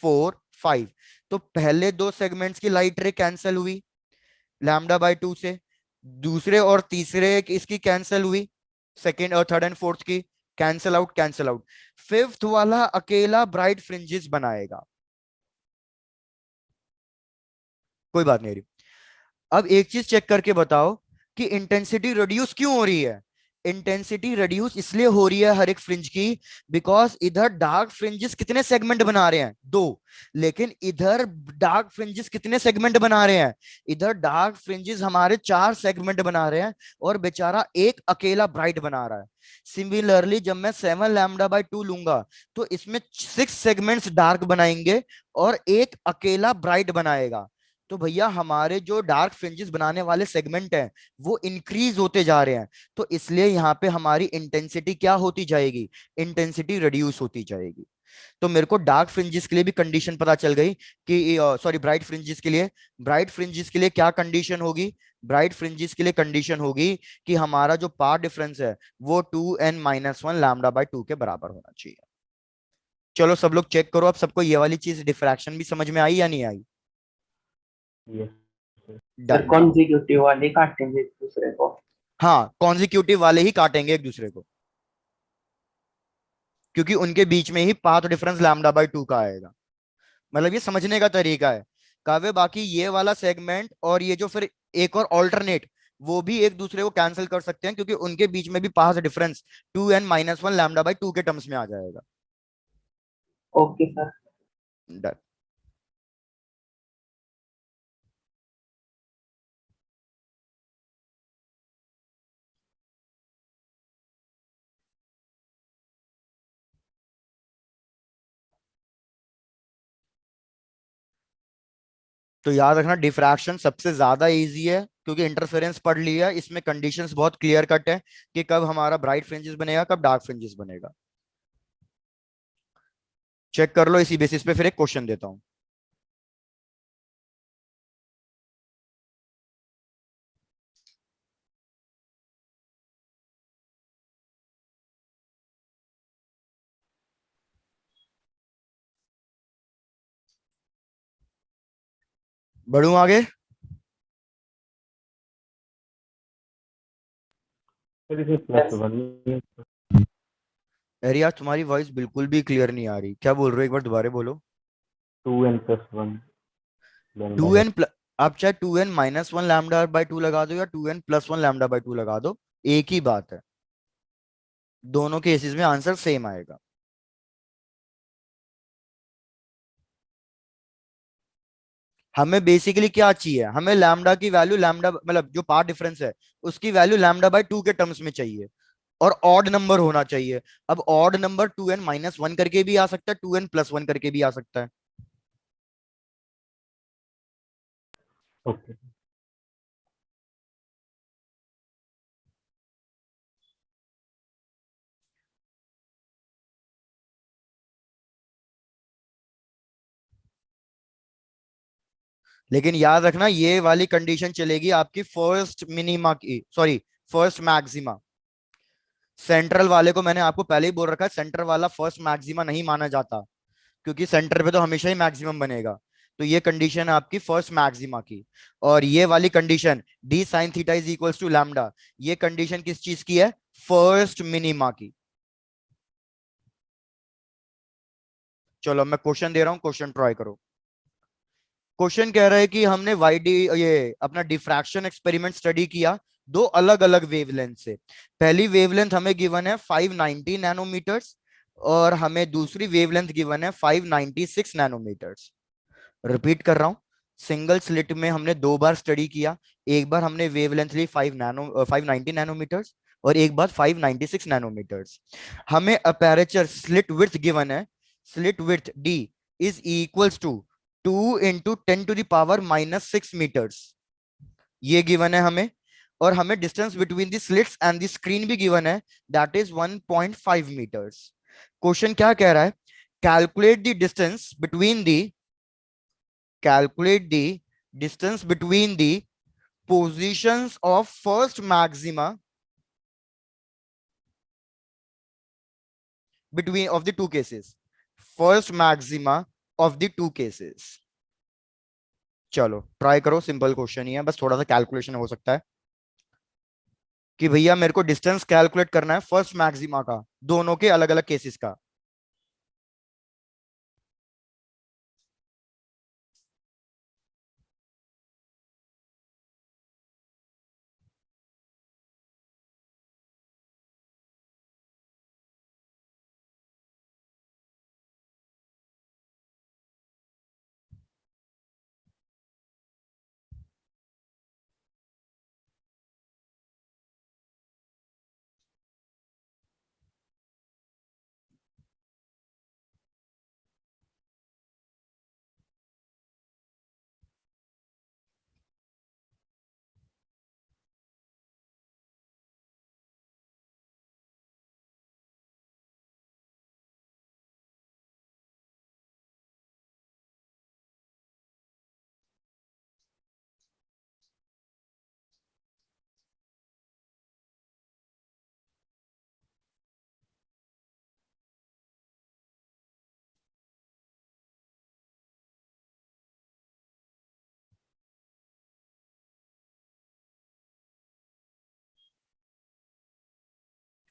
4, 5, तो पहले दो सेगमेंट्स की लाइट रे कैंसिल हुई लैम्डा बाय 2 से, दूसरे और तीसरे इसकी कैंसिल हुई, सेकेंड और थर्ड एंड फोर्थ की, cancel out cancel out, fifth वाला अकेला ब्राइट फ्रिंजेस बनाएगा। कोई बात नहीं रही। अब एक चीज चेक करके बताओ कि इंटेंसिटी रिड्यूस क्यों हो रही है। इंटेंसिटी रिड्यूस इसलिए हो रही है हर एक फ्रिंज की, बिकॉज इधर डार्क फ्रिंजेस कितने सेगमेंट बना रहे हैं, दो। लेकिन इधर डार्क फ्रिंजेस कितने सेगमेंट बना रहे हैं, इधर डार्क फ्रिंजेस हमारे 4 सेगमेंट बना रहे हैं, और बेचारा एक अकेला ब्राइट बना रहा है। सिमिलरली जब मैं 7 लैम्डा बाय 2 लूंगा, तो इसमें 6 सेगमेंट्स डार्क बनाएंगे और एक अकेला ब्राइट बनाएगा। तो भैया हमारे जो डार्क फ्रिंजेस बनाने वाले सेगमेंट हैं, वो इंक्रीज होते जा रहे हैं, तो इसलिए यहाँ पे हमारी इंटेंसिटी क्या होती जाएगी, इंटेंसिटी रिड्यूस होती जाएगी। तो मेरे को डार्क फ्रिंजेस के लिए भी कंडीशन पता चल गई कि, सॉरी, ब्राइट फ्रिंजेस के लिए, ब्राइट फ्रिंजेस के लिए क्या कंडीशन होगी, ब्राइट फ्रिंजेस के लिए कंडीशन होगी कि हमारा जो पाथ डिफरेंस है वो 2n-1 लैम्डा बाय 2 के बराबर होना चाहिए। चलो सब लोग चेक करो, अब सबको ये वाली चीज डिफ्रैक्शन भी समझ में आई या नहीं आई? Yes sir. Sir done. Consecutive वाले काटेंगे एक दूसरे को। हाँ कॉन्जिक्यूटिव वाले ही काटेंगे एक दूसरे को, क्योंकि उनके बीच में ही पाथ डिफरेंस लैम्डा बाय 2 का आएगा। मतलब ये समझने का तरीका है काव्य। बाकी ये वाला सेगमेंट और ये जो फिर एक और ऑल्टरनेट, वो भी एक दूसरे को कैंसिल कर सकते हैं, क्योंकि उनके बीच में भी path difference 2n-1 lambda by 2 के टर्म्स में आ जाएगा। Okay sir. Done. तो याद रखना डिफ्रैक्शन सबसे ज्यादा इजी है, क्योंकि इंटरफेरेंस पढ़ लिया, इसमें कंडीशंस बहुत क्लियर कट है कि कब हमारा ब्राइट फ्रिंजेस बनेगा, कब डार्क फ्रिंजेस बनेगा। चेक कर लो, इसी बेसिस पे फिर एक क्वेश्चन देता हूं। बढ़ू आगे। सर इसमें यस। +1 अरे यार तुम्हारी वॉइस बिल्कुल भी क्लियर नहीं आ रही, क्या बोल रहे हो, एक बार दोबारा बोलो। 2n+1 टू लैम्डा है। एन आप चाहे 2n-1 λ/2 लगा दो या 2n+1 λ/2 लगा दो, एक ही बात है, दोनों केसेस में आंसर सेम आएगा। हमें बेसिकली क्या चाहिए, हमें लैम्डा की वैल्यू, लैम्डा मतलब जो पाथ डिफरेंस है उसकी वैल्यू λ/2 के टर्म्स में चाहिए, और ऑड नंबर होना चाहिए। अब ऑड नंबर 2n-1 करके भी आ सकता है, 2n+1 करके भी आ सकता है। ओके। लेकिन याद रखना ये वाली कंडीशन चलेगी आपकी फर्स्ट मिनिमा की, सॉरी फर्स्ट मैक्सिमा। सेंट्रल वाले को मैंने आपको पहले ही बोल रखा है, सेंटर वाला फर्स्ट मैक्सिमा नहीं माना जाता, क्योंकि सेंटर पे तो हमेशा ही मैक्सिमम बनेगा। तो ये कंडीशन है आपकी फर्स्ट मैक्सिमा की। और ये वाली condition D sine theta is equals to lambda, ये कंडीशन किस चीज की है, फर्स्ट मिनिमा की। चलो मैं क्वेश्चन दे रहा हूं, क्वेश्चन ट्राई करो। क्वेश्चन कह रहा है कि हमने वाईडी ये अपना डिफ्रैक्शन एक्सपेरिमेंट स्टडी किया दो अलग अलग वेवलेंथ से। पहली वेवलेंथ हमें गिवन है 590 नैनोमीटर्स, और हमें दूसरी वेवलेंथ गिवन है 596 नैनोमीटर्स। रिपीट कर रहा हूं, सिंगल स्लिट में हमने दो बार स्टडी किया, एक बार हमने वेवलेंथ ली 590 नैनोमीटर्स, और एक बार 596 नैनोमीटर्स। हमें अपेरेचर स्लिट विड्थ गिवन है, slit width D is equals to 2 × 10⁻⁻⁶मीटर्स, ये गिवन है हमें। और हमें distance between the slits and the screen भी गिवन है, दैट इज 1.5 मीटर्स। क्वेश्चन क्या कह रहा है, calculate the distance between the calculate the distance between the positions of first maxima between of the two cases, first maxima of the two cases। चलो try करो, simple question ही है, बस थोड़ा सा कैलकुलेशन हो सकता है कि भैया मेरे को डिस्टेंस कैलकुलेट करना है फर्स्ट मैक्सिमा का, दोनों के अलग अलग केसेस का।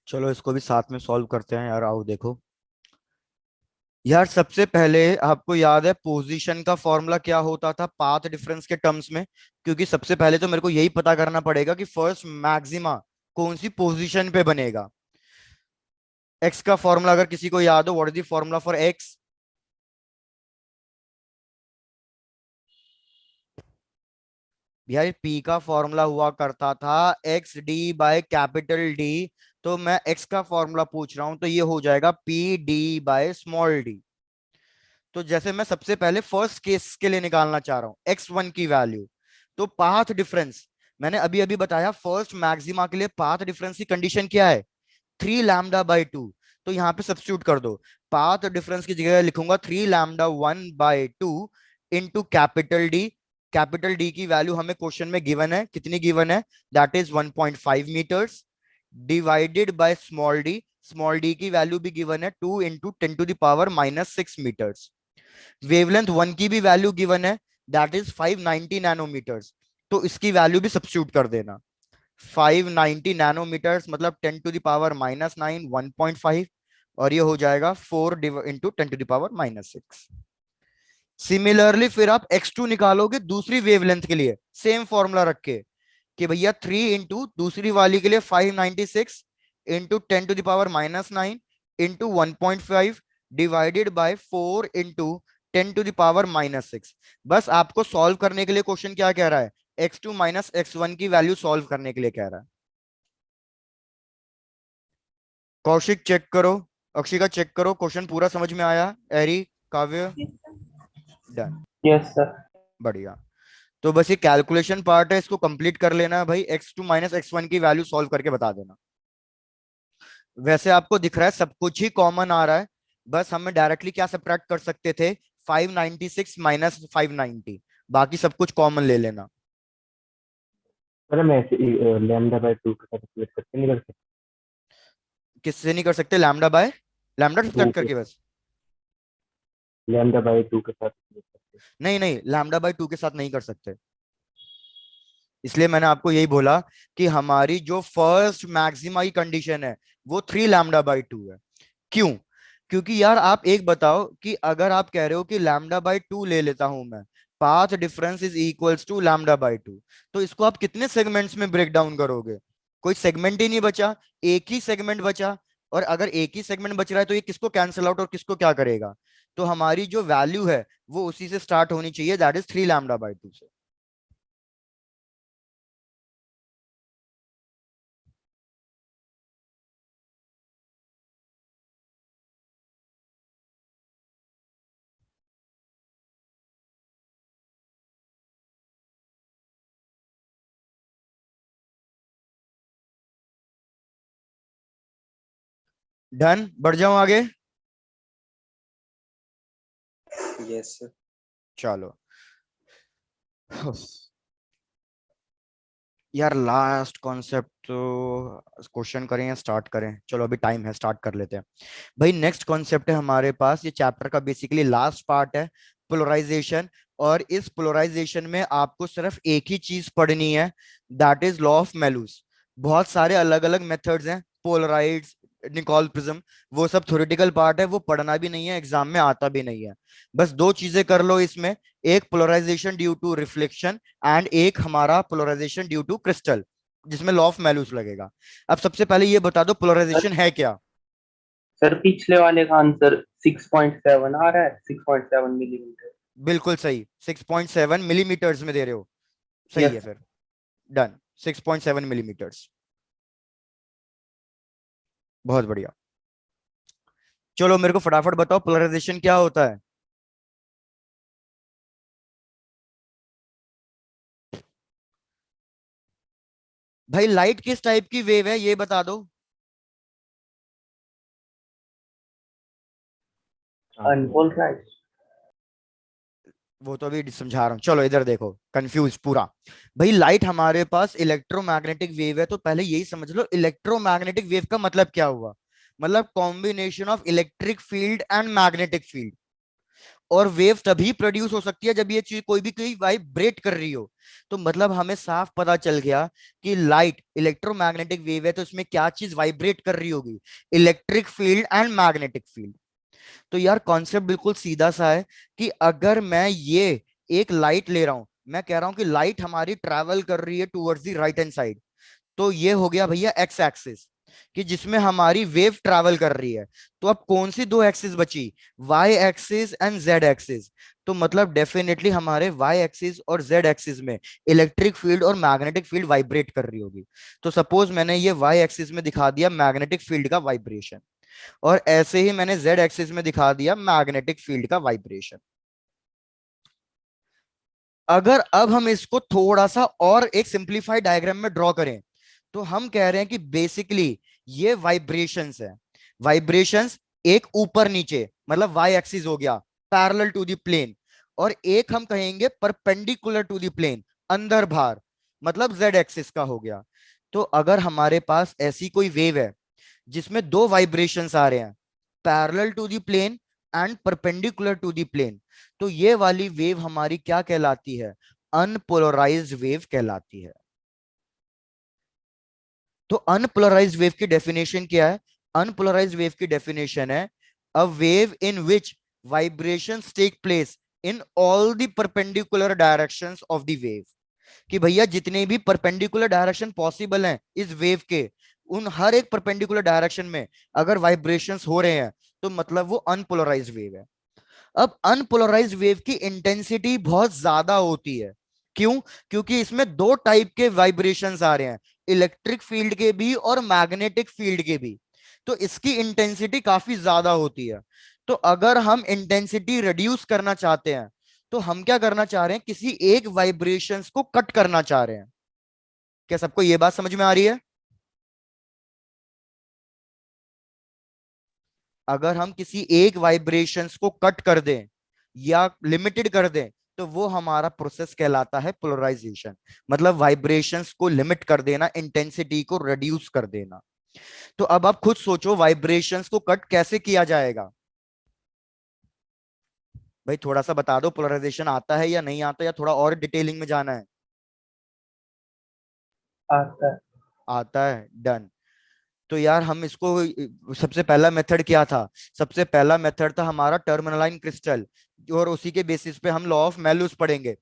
चलो इसको भी साथ में सॉल्व करते हैं यार, आओ देखो। यार सबसे पहले आपको याद है पोजीशन का फॉर्मूला क्या होता था पाथ डिफरेंस के टर्म्स में, क्योंकि सबसे पहले तो मेरे को यही पता करना पड़ेगा कि फर्स्ट मैक्सिमा कौन सी पोजीशन पे बनेगा। एक्स का फॉर्मूला अगर किसी को याद हो, what is the formula for X. यार पी का फॉर्मूला हुआ करता था X D by capital D, तो मैं एक्स का फॉर्मूला पूछ रहा हूं, तो ये हो जाएगा P D bye small D. तो जैसे मैं सबसे पहले फर्स्ट केस के लिए निकालना चाह रहा हूं x1 की वैल्यू, तो पाथ डिफरेंस मैंने अभी अभी बताया, फर्स्ट मैक्सिमा के लिए पाथ डिफरेंस की कंडीशन क्या है, 3 लैम्डा बाई 2। तो यहाँ पे सब्स्टिट्यूट कर दो, पाथ डिफरेंस की जगह लिखूंगा 3 lambda 1/2 into capital D. Capital D की वैल्यू हमें क्वेश्चन में गिवन है, कितनी गिवन है, that is 1.5 metres, divided by small D की वैल्यू भी गिवन है 2 × 10⁻⁻6 मीटर्स। वेवलेंथ 1 की भी वैल्यू गिवन है, दैट इज 590 नैनोमीटर्स। तो इसकी वैल्यू भी सब्स्टिट्यूट कर देना, 590 नैनोमीटर्स मतलब 10⁻⁻9 1.5, और ये हो जाएगा 4 इंटू 10⁻⁻6। सिमिलरली फिर आप x2 निकालोगे दूसरी वेवलेंथ के लिए, सेम फॉर्मूला रख के कि भैया 3 इंटू दूसरी वाली के लिए 596 into 10⁻⁻9 into 1.5 divided by 4 into 10⁻⁻6। बस आपको सॉल्व करने के लिए क्वेश्चन क्या कह रहा है, x2 माइनस x1 की वैल्यू सॉल्व करने के लिए कह रहा है। कौशिक चेक करो, अक्षिका चेक करो, क्वेश्चन पूरा समझ में आया, एरी, काव्य, डन, यस सर। बढ़िया। तो बस ये कैलकुलेशन पार्ट है, इसको कंप्लीट कर लेना है भाई, x2 माइनस x1 की वैल्यू सॉल्व करके बता देना। वैसे आपको दिख रहा है सब कुछ ही कॉमन आ रहा है, बस हमें डायरेक्टली क्या सब्ट्रैक्ट कर सकते थे, 596 माइनस 590, बाकी सब कुछ कॉमन ले लेना। सर मैं ऐसे λ/2 के साथ कैलकुलेट करके नहीं कर सकता? किससे नहीं कर सकते, लैम्डा टू सब्ट्रैक्ट के करके बस? λ/2 के साथ calculate करके। नहीं नहीं, λ/2 के साथ नहीं कर सकते, इसलिए मैंने आपको यही बोला कि हमारी जो फर्स्ट मैक्सिमा की कंडीशन है वो 3 λ/2 है। क्यों? क्योंकि यार आप एक बताओ कि अगर आप कह रहे हो कि λ/2 ले लेता हूं मैं, path difference is equals to λ/2, तो इसको आप कितने सेगमेंट्स में ब्रेक डाउन करोगे, कोई सेगमेंट ही नहीं बचा, एक ही सेगमेंट बचा। और अगर एक ही सेगमेंट बच रहा है तो ये किसको कैंसिल आउट और किसको क्या करेगा, तो हमारी जो वैल्यू है वो उसी से स्टार्ट होनी चाहिए, दैट इज 3 λ/2 से। डन, बढ़ जाऊं आगे? Yes sir. चलो यार लास्ट कॉन्सेप्ट तो क्वेश्चन करें या स्टार्ट करें, चलो अभी टाइम है, स्टार्ट कर लेते हैं भाई। नेक्स्ट कॉन्सेप्ट है हमारे पास, ये चैप्टर का बेसिकली लास्ट पार्ट है, पोलराइजेशन। और इस पोलराइजेशन में आपको सिर्फ एक ही चीज पढ़नी है, दैट इज लॉ ऑफ मेलूस। बहुत सारे अलग अलग मेथड्स हैं, पोलराइड्स, निकोल प्रिज्म, वो सब थ्योरेटिकल पार्ट है, वो पढ़ना भी नहीं है, एग्जाम में आता भी नहीं है। बस दो चीजें कर लो इसमें, एक polarisation due to reflection and एक हमारा पोलराइजेशन ड्यू टू क्रिस्टल, जिसमें लॉ ऑफ मेलूस लगेगा। अब सबसे पहले ये बता दो पोलराइजेशन है क्या? सर पिछले वाले का आंसर 6.7 आ रहा है, 6.7 मिलीमीटर। बिल्कुल सही, 6.7 मिलीमीटर्स में दे रहे हो, सही है यस। फिर, डन, 6.7 मिलीमीटर्स, बहुत बढ़िया। चलो मेरे को फटाफट बताओ पोलराइजेशन क्या होता है? भाई लाइट किस टाइप की वेव है ये बता दो। अनपोलराइज्ड। वो तो अभी समझा रहा हूँ, चलो इधर देखो, कंफ्यूज पूरा। भाई लाइट हमारे पास इलेक्ट्रोमैग्नेटिक वेव है, तो पहले यही समझ लो इलेक्ट्रोमैग्नेटिक वेव का मतलब क्या हुआ, मतलब combination of electric field and magnetic field. और वेव तभी प्रोड्यूस हो सकती है जब ये चीज कोई वाइब्रेट कर रही हो। तो मतलब हमें साफ पता चल गया कि लाइट इलेक्ट्रोमैग्नेटिक वेव है, तो इसमें क्या चीज वाइब्रेट कर रही होगी, electric field and magnetic field. तो यार कॉन्सेप्ट बिल्कुल सीधा सा है कि अगर मैं ये एक लाइट ले रहा हूं, मैं कह रहा हूं कि लाइट हमारी ट्रैवल कर रही है towards the right hand side, तो ये हो गया भैया एक्स एक्सिस, कि जिसमें हमारी वेव ट्रैवल कर रही है। तो अब कौन सी दो एक्सिस बची, Y axis and Z axis. तो मतलब डेफिनेटली हमारे वाई एक्सिस और जेड एक्सिस में इलेक्ट्रिक फील्ड और मैग्नेटिक फील्ड वाइब्रेट कर रही होगी। तो सपोज मैंने ये वाई एक्सिस में दिखा दिया मैग्नेटिक फील्ड का वाइब्रेशन, और ऐसे ही मैंने जेड एक्सिस में दिखा दिया मैग्नेटिक फील्ड का वाइब्रेशन। अगर अब हम इसको थोड़ा सा और एक सिंप्लीफाइड डायग्राम में ड्रॉ करें, तो हम कह रहे हैं कि बेसिकली ये वाइब्रेशंस है। वाइब्रेशंस एक ऊपर नीचे मतलब वाई एक्सिस हो गया, पैरेलल टू द प्लेन, और एक हम कहेंगे परपेंडिकुलर टू द प्लेन, अंदर बाहर, मतलब जेड एक्सिस का हो गया। तो अगर हमारे पास ऐसी कोई वेव है जिसमें दो वाइब्रेशंस आ रहे हैं, parallel to the plane and perpendicular to the plane, तो ये वाली वेव हमारी क्या कहलाती है? अनपोलराइज्ड वेव कहलाती है। तो अनपोलराइज्ड वेव की डेफिनेशन क्या है? अनपोलराइज्ड वेव की डेफिनेशन है a wave in which vibrations take place in all the perpendicular directions of the wave. कि भैया जितने भी परपेंडिकुलर डायरेक्शन पॉसिबल हैं इस वेव के, उन हर एक परपेंडिकुलर डायरेक्शन में अगर वाइब्रेशंस हो रहे हैं तो मतलब वो अनपोलराइज्ड वेव है। अब अनपोलराइज्ड वेव की इंटेंसिटी बहुत ज्यादा होती है। क्यों? क्योंकि इसमें दो टाइप के वाइब्रेशंस आ रहे हैं, इलेक्ट्रिक फील्ड के भी और मैग्नेटिक फील्ड के भी। तो इसकी इंटेंसिटी काफी ज्यादा होती है। तो अगर हम इंटेंसिटी रिड्यूस करना चाहते हैं तो हम क्या करना चाह रहे हैं? किसी एक वाइब्रेशंस को कट करना चाह रहे हैं। क्या सबको ये बात समझ में आ रही है? अगर हम किसी एक वाइब्रेशंस को कट कर दें या लिमिटेड कर दें तो वो हमारा प्रोसेस कहलाता है पोलराइजेशन। मतलब वाइब्रेशंस को लिमिट कर देना, इंटेंसिटी को रिड्यूस कर देना। तो अब आप खुद सोचो वाइब्रेशंस को कट कैसे किया जाएगा? भाई थोड़ा सा बता दो, पोलराइजेशन आता है या नहीं आता, या थोड़ा और डिटेलिंग में जाना है? आता है। आता है, डन। तो यार हम इसको, सबसे पहला मेथड क्या था? सबसे पहला मेथड था हमारा टर्मलाइन क्रिस्टल, और उसी के बेसिस पे हम लॉ ऑफ मैल्यूस पढ़ेंगे।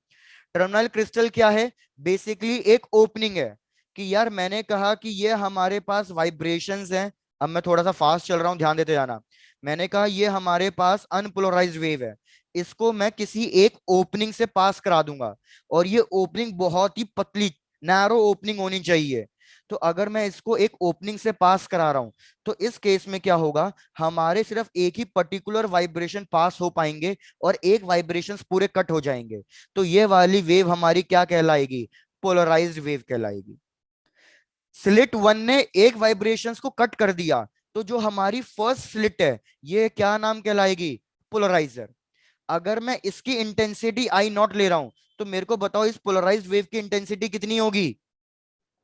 टर्मिनल क्रिस्टल क्या है? बेसिकली एक ओपनिंग है कि यार मैंने कहा कि ये हमारे पास वाइब्रेशंस हैं। अब मैं थोड़ा सा फास्ट चल रहा हूं, ध्यान देते जाना। मैंने कहा ये हमारे पास अनपोलराइज्ड वेव है, इसको मैं किसी एक ओपनिंग से पास करा दूंगा, और ये ओपनिंग बहुत ही पतली, नैरो ओपनिंग होनी चाहिए। तो अगर मैं इसको एक ओपनिंग से पास करा रहा हूं तो इस केस में क्या होगा? हमारे सिर्फ एक ही पर्टिकुलर वाइब्रेशन पास हो पाएंगे और एक वाइब्रेशंस पूरे कट हो जाएंगे। तो ये वाली वेव हमारी क्या कहलाएगी? पोलराइज्ड वेव कहलाएगी। स्लिट वन ने एक वाइब्रेशंस को कट कर दिया, तो जो हमारी फर्स्ट स्लिट है ये क्या नाम कहलाएगी? पोलराइजर। अगर मैं इसकी इंटेंसिटी आई नॉट ले रहा हूं तो मेरे को बताओ इस पोलराइज्ड वेव की इंटेंसिटी कितनी होगी?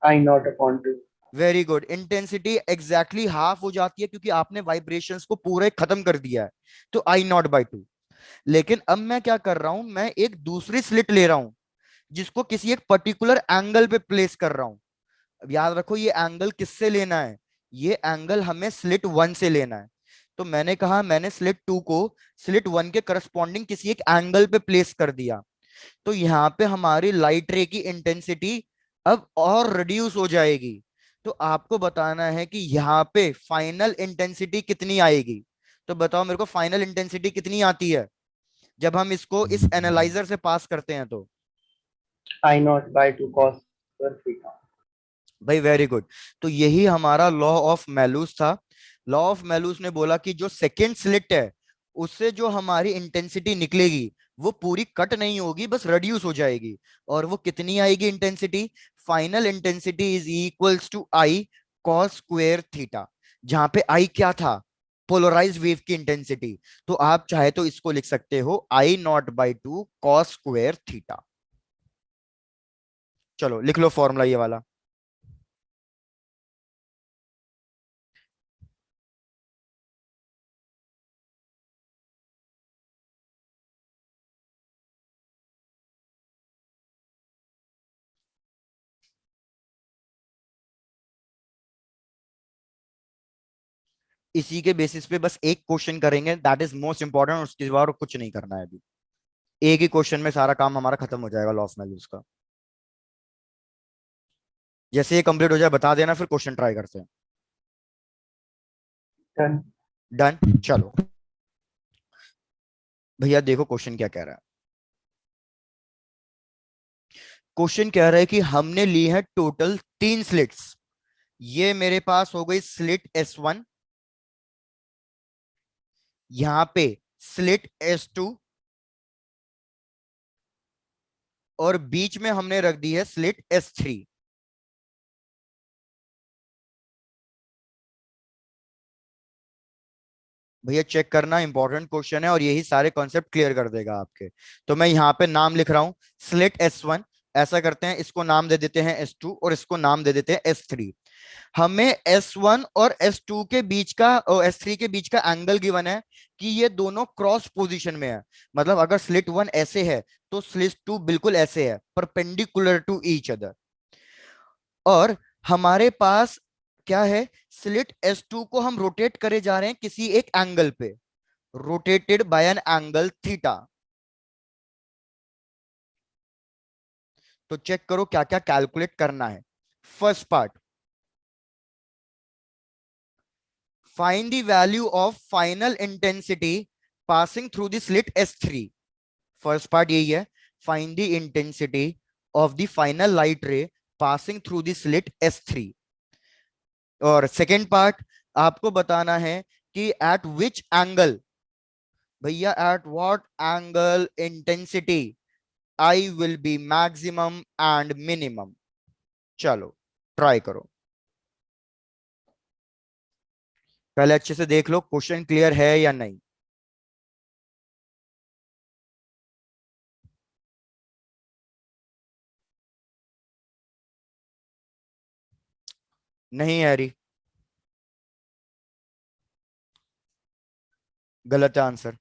I0/2। Very good, intensity exactly half हो जाती है क्योंकि आपने वाइब्रेशंस को पूरे खत्म कर दिया है। तो I0/2। लेकिन अब मैं क्या कर रहा हूं? मैं एक दूसरी स्लिट ले रहा हूं जिसको किसी एक पर्टिकुलर एंगल पे प्लेस कर रहा हूं। अब याद रखो ये एंगल किससे लेना है? ये एंगल हमें स्लिट वन से लेना है। तो मैंने कहा मैंने स्लिट टू को स्लिट वन के करस्पॉन्डिंग किसी एक एंगल पे प्लेस कर दिया। तो यहाँ पे हमारी लाइट रे की इंटेंसिटी अब और रिड्यूस हो जाएगी। तो आपको बताना है कि यहाँ पे फाइनल इंटेंसिटी कितनी आएगी। तो बताओ मेरे को फाइनल इंटेंसिटी कितनी आती है जब हम इसको इस एनालाइजर से पास करते हैं तो? I0/2 cos²θ। भाई वेरी गुड। तो यही हमारा लॉ ऑफ मैलूस था। लॉ ऑफ मैलूस ने बोला कि जो सेकेंड स्लिट है उससे जो हमारी इंटेंसिटी निकलेगी वो पूरी कट नहीं होगी, बस रिड्यूस हो जाएगी। और वो कितनी आएगी intensity? Final intensity is equals to I cos square theta, जहां पे आई क्या था? पोलराइज वेव की इंटेंसिटी। तो आप चाहे तो इसको लिख सकते हो I0/2 कॉस स्क्वायर थीटा। चलो लिख लो फॉर्मूला ये वाला। इसी के बेसिस पे बस एक क्वेश्चन करेंगे, दैट इज मोस्ट इंपॉर्टेंट। उसके बाद और कुछ नहीं करना है अभी। एक ही क्वेश्चन में सारा काम हमारा खत्म हो जाएगा लॉ ऑफ वैल्यूज का। जैसे ये कंप्लीट हो जाए बता देना, फिर क्वेश्चन ट्राई करते हैं। डन। डन। चलो भैया देखो क्वेश्चन क्या कह रहा है। क्वेश्चन कह रहा है कि हमने ली है टोटल 3 स्लिट्स। ये मेरे पास हो गई स्लिट S1, यहां पे स्लिट S2 और बीच में हमने रख दी है स्लिट S3। भैया चेक करना, इंपॉर्टेंट क्वेश्चन है और यही सारे कॉन्सेप्ट क्लियर कर देगा आपके। तो मैं यहाँ पे नाम लिख रहा हूं स्लिट S1। ऐसा करते हैं, इसको नाम दे देते हैं S2 और इसको नाम दे देते हैं S3। हमें S1 और S2 के बीच का और S3 के बीच का एंगल गिवन है कि ये दोनों क्रॉस पोजीशन में है। मतलब अगर स्लिट 1 ऐसे है तो स्लिट 2 बिल्कुल ऐसे है, परपेंडिकुलर टू ईच अदर। और हमारे पास क्या है, स्लिट S2 को हम रोटेट करे जा रहे हैं किसी एक एंगल पे, rotated bye an angle theta. तो चेक करो क्या क्या कैलकुलेट करना है। First part, find the value of final intensity passing through the slit S3। First part यही है, find the intensity of the final light ray passing through the slit S3। और second part, आपको बताना है कि eight which angle, भैया at what angle intensity I will be maximum and minimum. चलो try करो, पहले अच्छे से देख लो क्वेश्चन क्लियर है या नहीं। नहीं है रही, गलत है आंसर।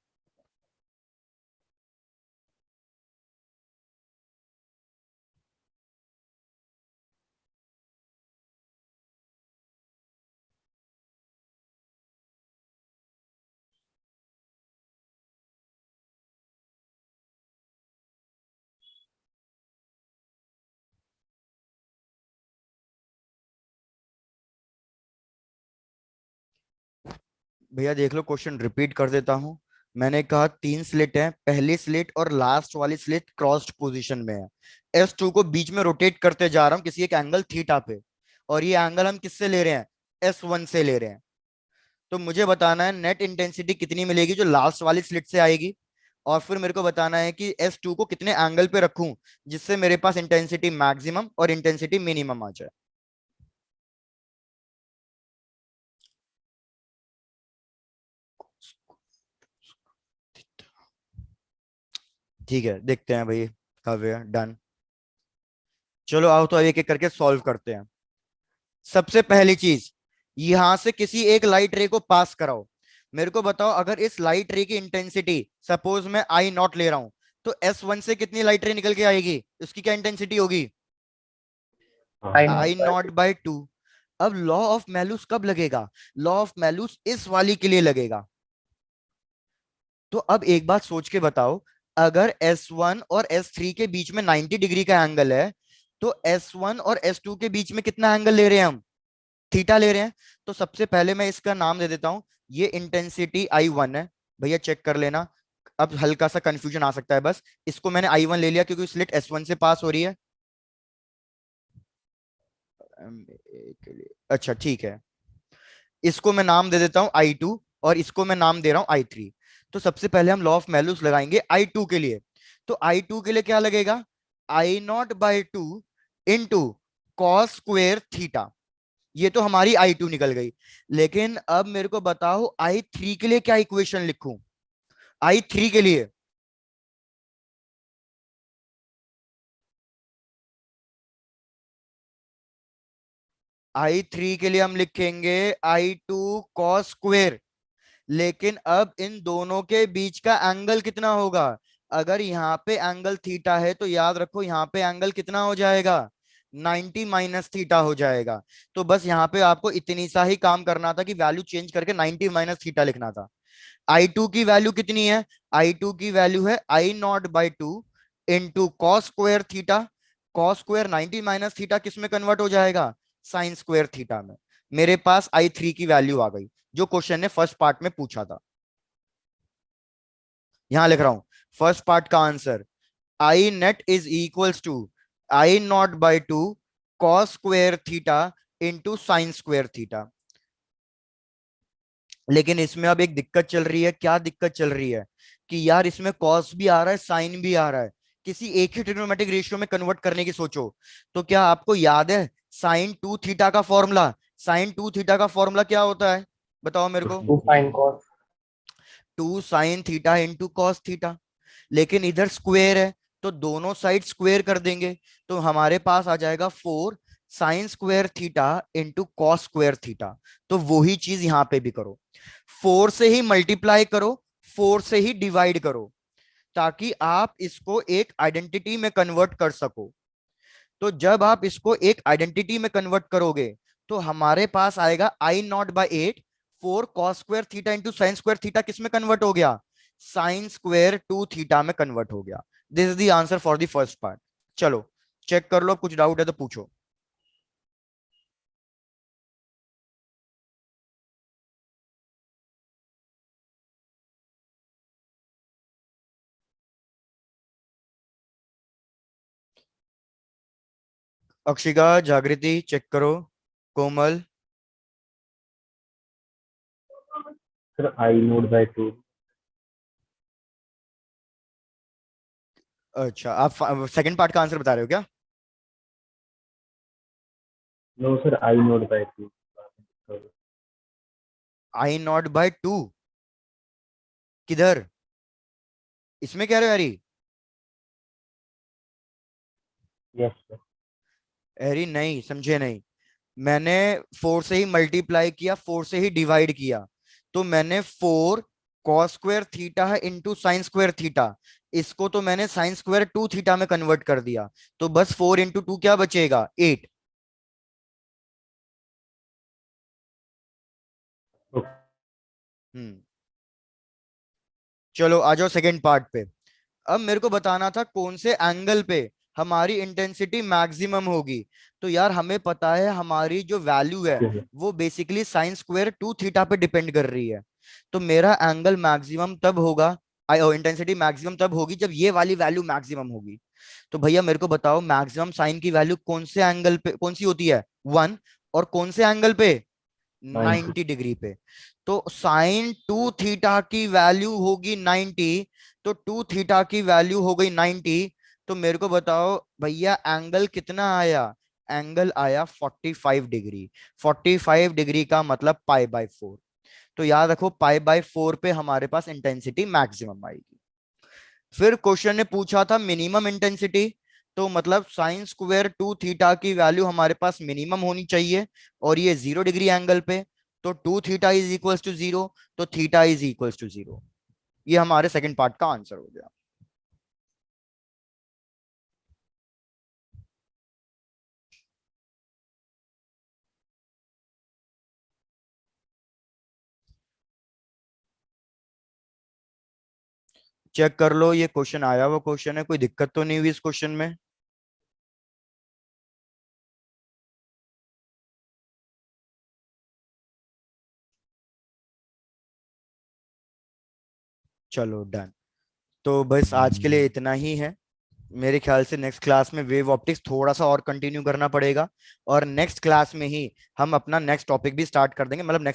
भैया देख लो, क्वेश्चन रिपीट कर देता हूं। मैंने कहा 3 स्लिट है, पहली स्लिट और लास्ट वाली स्लिट क्रॉस्ड पोजीशन में है। S2 को बीच में रोटेट करते जा रहा हूं किसी एक एंगल थीटा पे, और ये एंगल हम किससे ले रहे हैं, S1 से ले रहे हैं। तो मुझे बताना है नेट इंटेंसिटी कितनी मिलेगी जो लास्ट वाली स्लिट से आएगी, और फिर मेरे को बताना है कि S2 को कितने एंगल पे रखूं जिससे मेरे पास इंटेंसिटी मैक्सिमम और इंटेंसिटी मिनिमम आ जाए। ठीक है, देखते हैं भाई कब है डन। चलो आओ, तो अब एक एक करके सॉल्व करते हैं। सबसे पहली चीज, यहां से किसी एक लाइट रे को पास कराओ। मेरे को बताओ, अगर इस लाइट रे की इंटेंसिटी सपोज मैं आई नॉट ले रहा हूं, तो S1 से कितनी लाइट रे निकल के आएगी, उसकी क्या इंटेंसिटी होगी, हाँ I I not not by 2। अब लॉ ऑफ मैलूस कब लगेगा, लॉ ऑफ मैलूस इस वाली के लिए लगेगा। तो अब एक बात सोच के बताओ, अगर S1 और S3 के बीच में 90 डिग्री का एंगल है, तो S1 और S2 के बीच में कितना एंगल ले रहे हैं हम, थीटा ले रहे हैं। तो सबसे पहले मैं इसका नाम दे देता हूं, ये इंटेंसिटी I1 है। भैया चेक कर लेना, अब हल्का सा कंफ्यूजन आ सकता है, बस इसको मैंने I1 ले लिया क्योंकि स्लिट S1 से पास हो रही है। के लिए अच्छा ठीक है, इसको मैं नाम दे देता हूं I2 और इसको मैं नाम दे रहा हूं I3। तो सबसे पहले हम लॉ ऑफ मैलूस लगाएंगे I2 के लिए। तो I2 के लिए क्या लगेगा, I naught by 2 into cos square theta. ये तो हमारी I2 निकल गई। लेकिन अब मेरे को बताओ I3 के लिए क्या इक्वेशन लिखूं, I3 के लिए I3 के लिए हम लिखेंगे I2 कॉस स्क्वेयर। लेकिन अब इन दोनों के बीच का एंगल कितना होगा, अगर यहाँ पे एंगल थीटा है तो याद रखो यहाँ पे एंगल कितना हो जाएगा, 90 माइनस थीटा हो जाएगा। तो बस यहाँ पे आपको इतनी सा ही काम करना था कि वैल्यू चेंज करके 90 माइनस थीटा लिखना था। I2 की वैल्यू कितनी है, I2 की वैल्यू है I naught by 2 into cos square theta. Cos square 90 minus theta किस में कन्वर्ट हो जाएगा, साइन स्क्वायर थीटा में। मेरे पास I3 की वैल्यू आ गई जो क्वेश्चन ने फर्स्ट पार्ट में पूछा था। यहां लिख रहा हूं फर्स्ट पार्ट का answer, I net is equals to I naught by 2 cos square theta into sine square theta. लेकिन इसमें अब एक दिक्कत चल रही है। क्या दिक्कत चल रही है कि यार इसमें कॉस भी आ रहा है, साइन भी आ रहा है। किसी एक ही ट्रिग्नोमेट्रिक रेशियो में कन्वर्ट करने की सोचो, तो क्या आपको याद है साइन टू थीटा का फॉर्मूला? साइन टू थीटा का फॉर्मूला क्या होता है, बताओ मेरे को? 2 sin cos। Two sine theta into cos theta. लेकिन इधर स्क्वेयर है, तो दोनों साइड स्क्वेयर कर देंगे, तो हमारे पास आ जाएगा 4 sin² theta into cos² theta. तो वही चीज यहां पे भी करो, 4 से ही मल्टीप्लाई करो, 4 से ही डिवाइड करो, ताकि आप इसको एक आइडेंटिटी में कन्वर्ट कर सको। तो जब आप इसको एक आइडेंटिटी में कन्वर्ट करोगे, तो हमारे पास आएगा I0/8। 4 cos² theta into sin² theta किस में कन्वर्ट हो गया? sin²2 थीटा में कन्वर्ट हो गया। This is the answer for the first part. चलो चेक कर लो, कुछ डाउट है तो पूछो। अक्षिका, जागृति चेक करो, कोमल। Sir I0/2। अच्छा, आप सेकंड पार्ट का आंसर बता रहे हो क्या? No sir, I0/2। I0/2 किधर, इसमें कह रहे हो यारी? Yes sir. अरे नहीं, समझे नहीं। मैंने 4 से ही मल्टीप्लाई किया, 4 से ही डिवाइड किया, तो मैंने 4 cos² थीटा इंटू sin²थीटा, इसको तो मैंने sin²2 थीटा में कन्वर्ट कर दिया। तो बस 4 × 2 क्या बचेगा? 8। हम्म। चलो आ जाओ सेकेंड पार्ट पे। अब मेरे को बताना था कौन से एंगल पे हमारी इंटेंसिटी मैक्सिमम होगी। तो यार हमें पता है हमारी जो वैल्यू है ओके सर। वो बेसिकली sin²2 थीटा पे डिपेंड कर रही है। तो मेरा एंगल मैक्सिमम तब होगा, इंटेंसिटी मैक्सिमम तब होगी जब ये वाली वैल्यू मैक्सिमम होगी। तो भैया मेरे को बताओ मैक्सिमम साइन की वैल्यू कौन से एंगल पे कौन सी होती है? 1। और कौन से एंगल पे? 90। 90 डिग्री पे। तो sin2 थीटा की वैल्यू होगी 90, तो 2 थीटा की वैल्यू हो गई 90। तो मेरे को बताओ भैया एंगल कितना आया? एंगल आया 45 डिग्री। 45 डिग्री का मतलब π/4। तो याद रखो π/4 पे हमारे पास इंटेंसिटी मैक्सिमम आएगी। फिर क्वेश्चन ने पूछा था मिनिमम इंटेंसिटी, तो मतलब sin²2 थीटा की वैल्यू हमारे पास मिनिमम होनी चाहिए, और ये 0 डिग्री एंगल पे। तो 2 थीटा = 0, तो थीटा = 0। ये हमारे सेकंड पार्ट का आंसर हो गया। चेक कर लो, ये क्वेश्चन आया हुआ क्वेश्चन है, कोई दिक्कत तो नहीं हुई इस क्वेश्चन में? चलो डन। तो बस आज के लिए इतना ही है। मेरे ख्याल से नेक्स्ट क्लास में वेव ऑप्टिक्स थोड़ा सा और कंटिन्यू करना पड़ेगा, और नेक्स्ट क्लास में ही हम अपना नेक्स्ट टॉपिक भी स्टार्ट कर देंगे, मतलब नेक्स्ट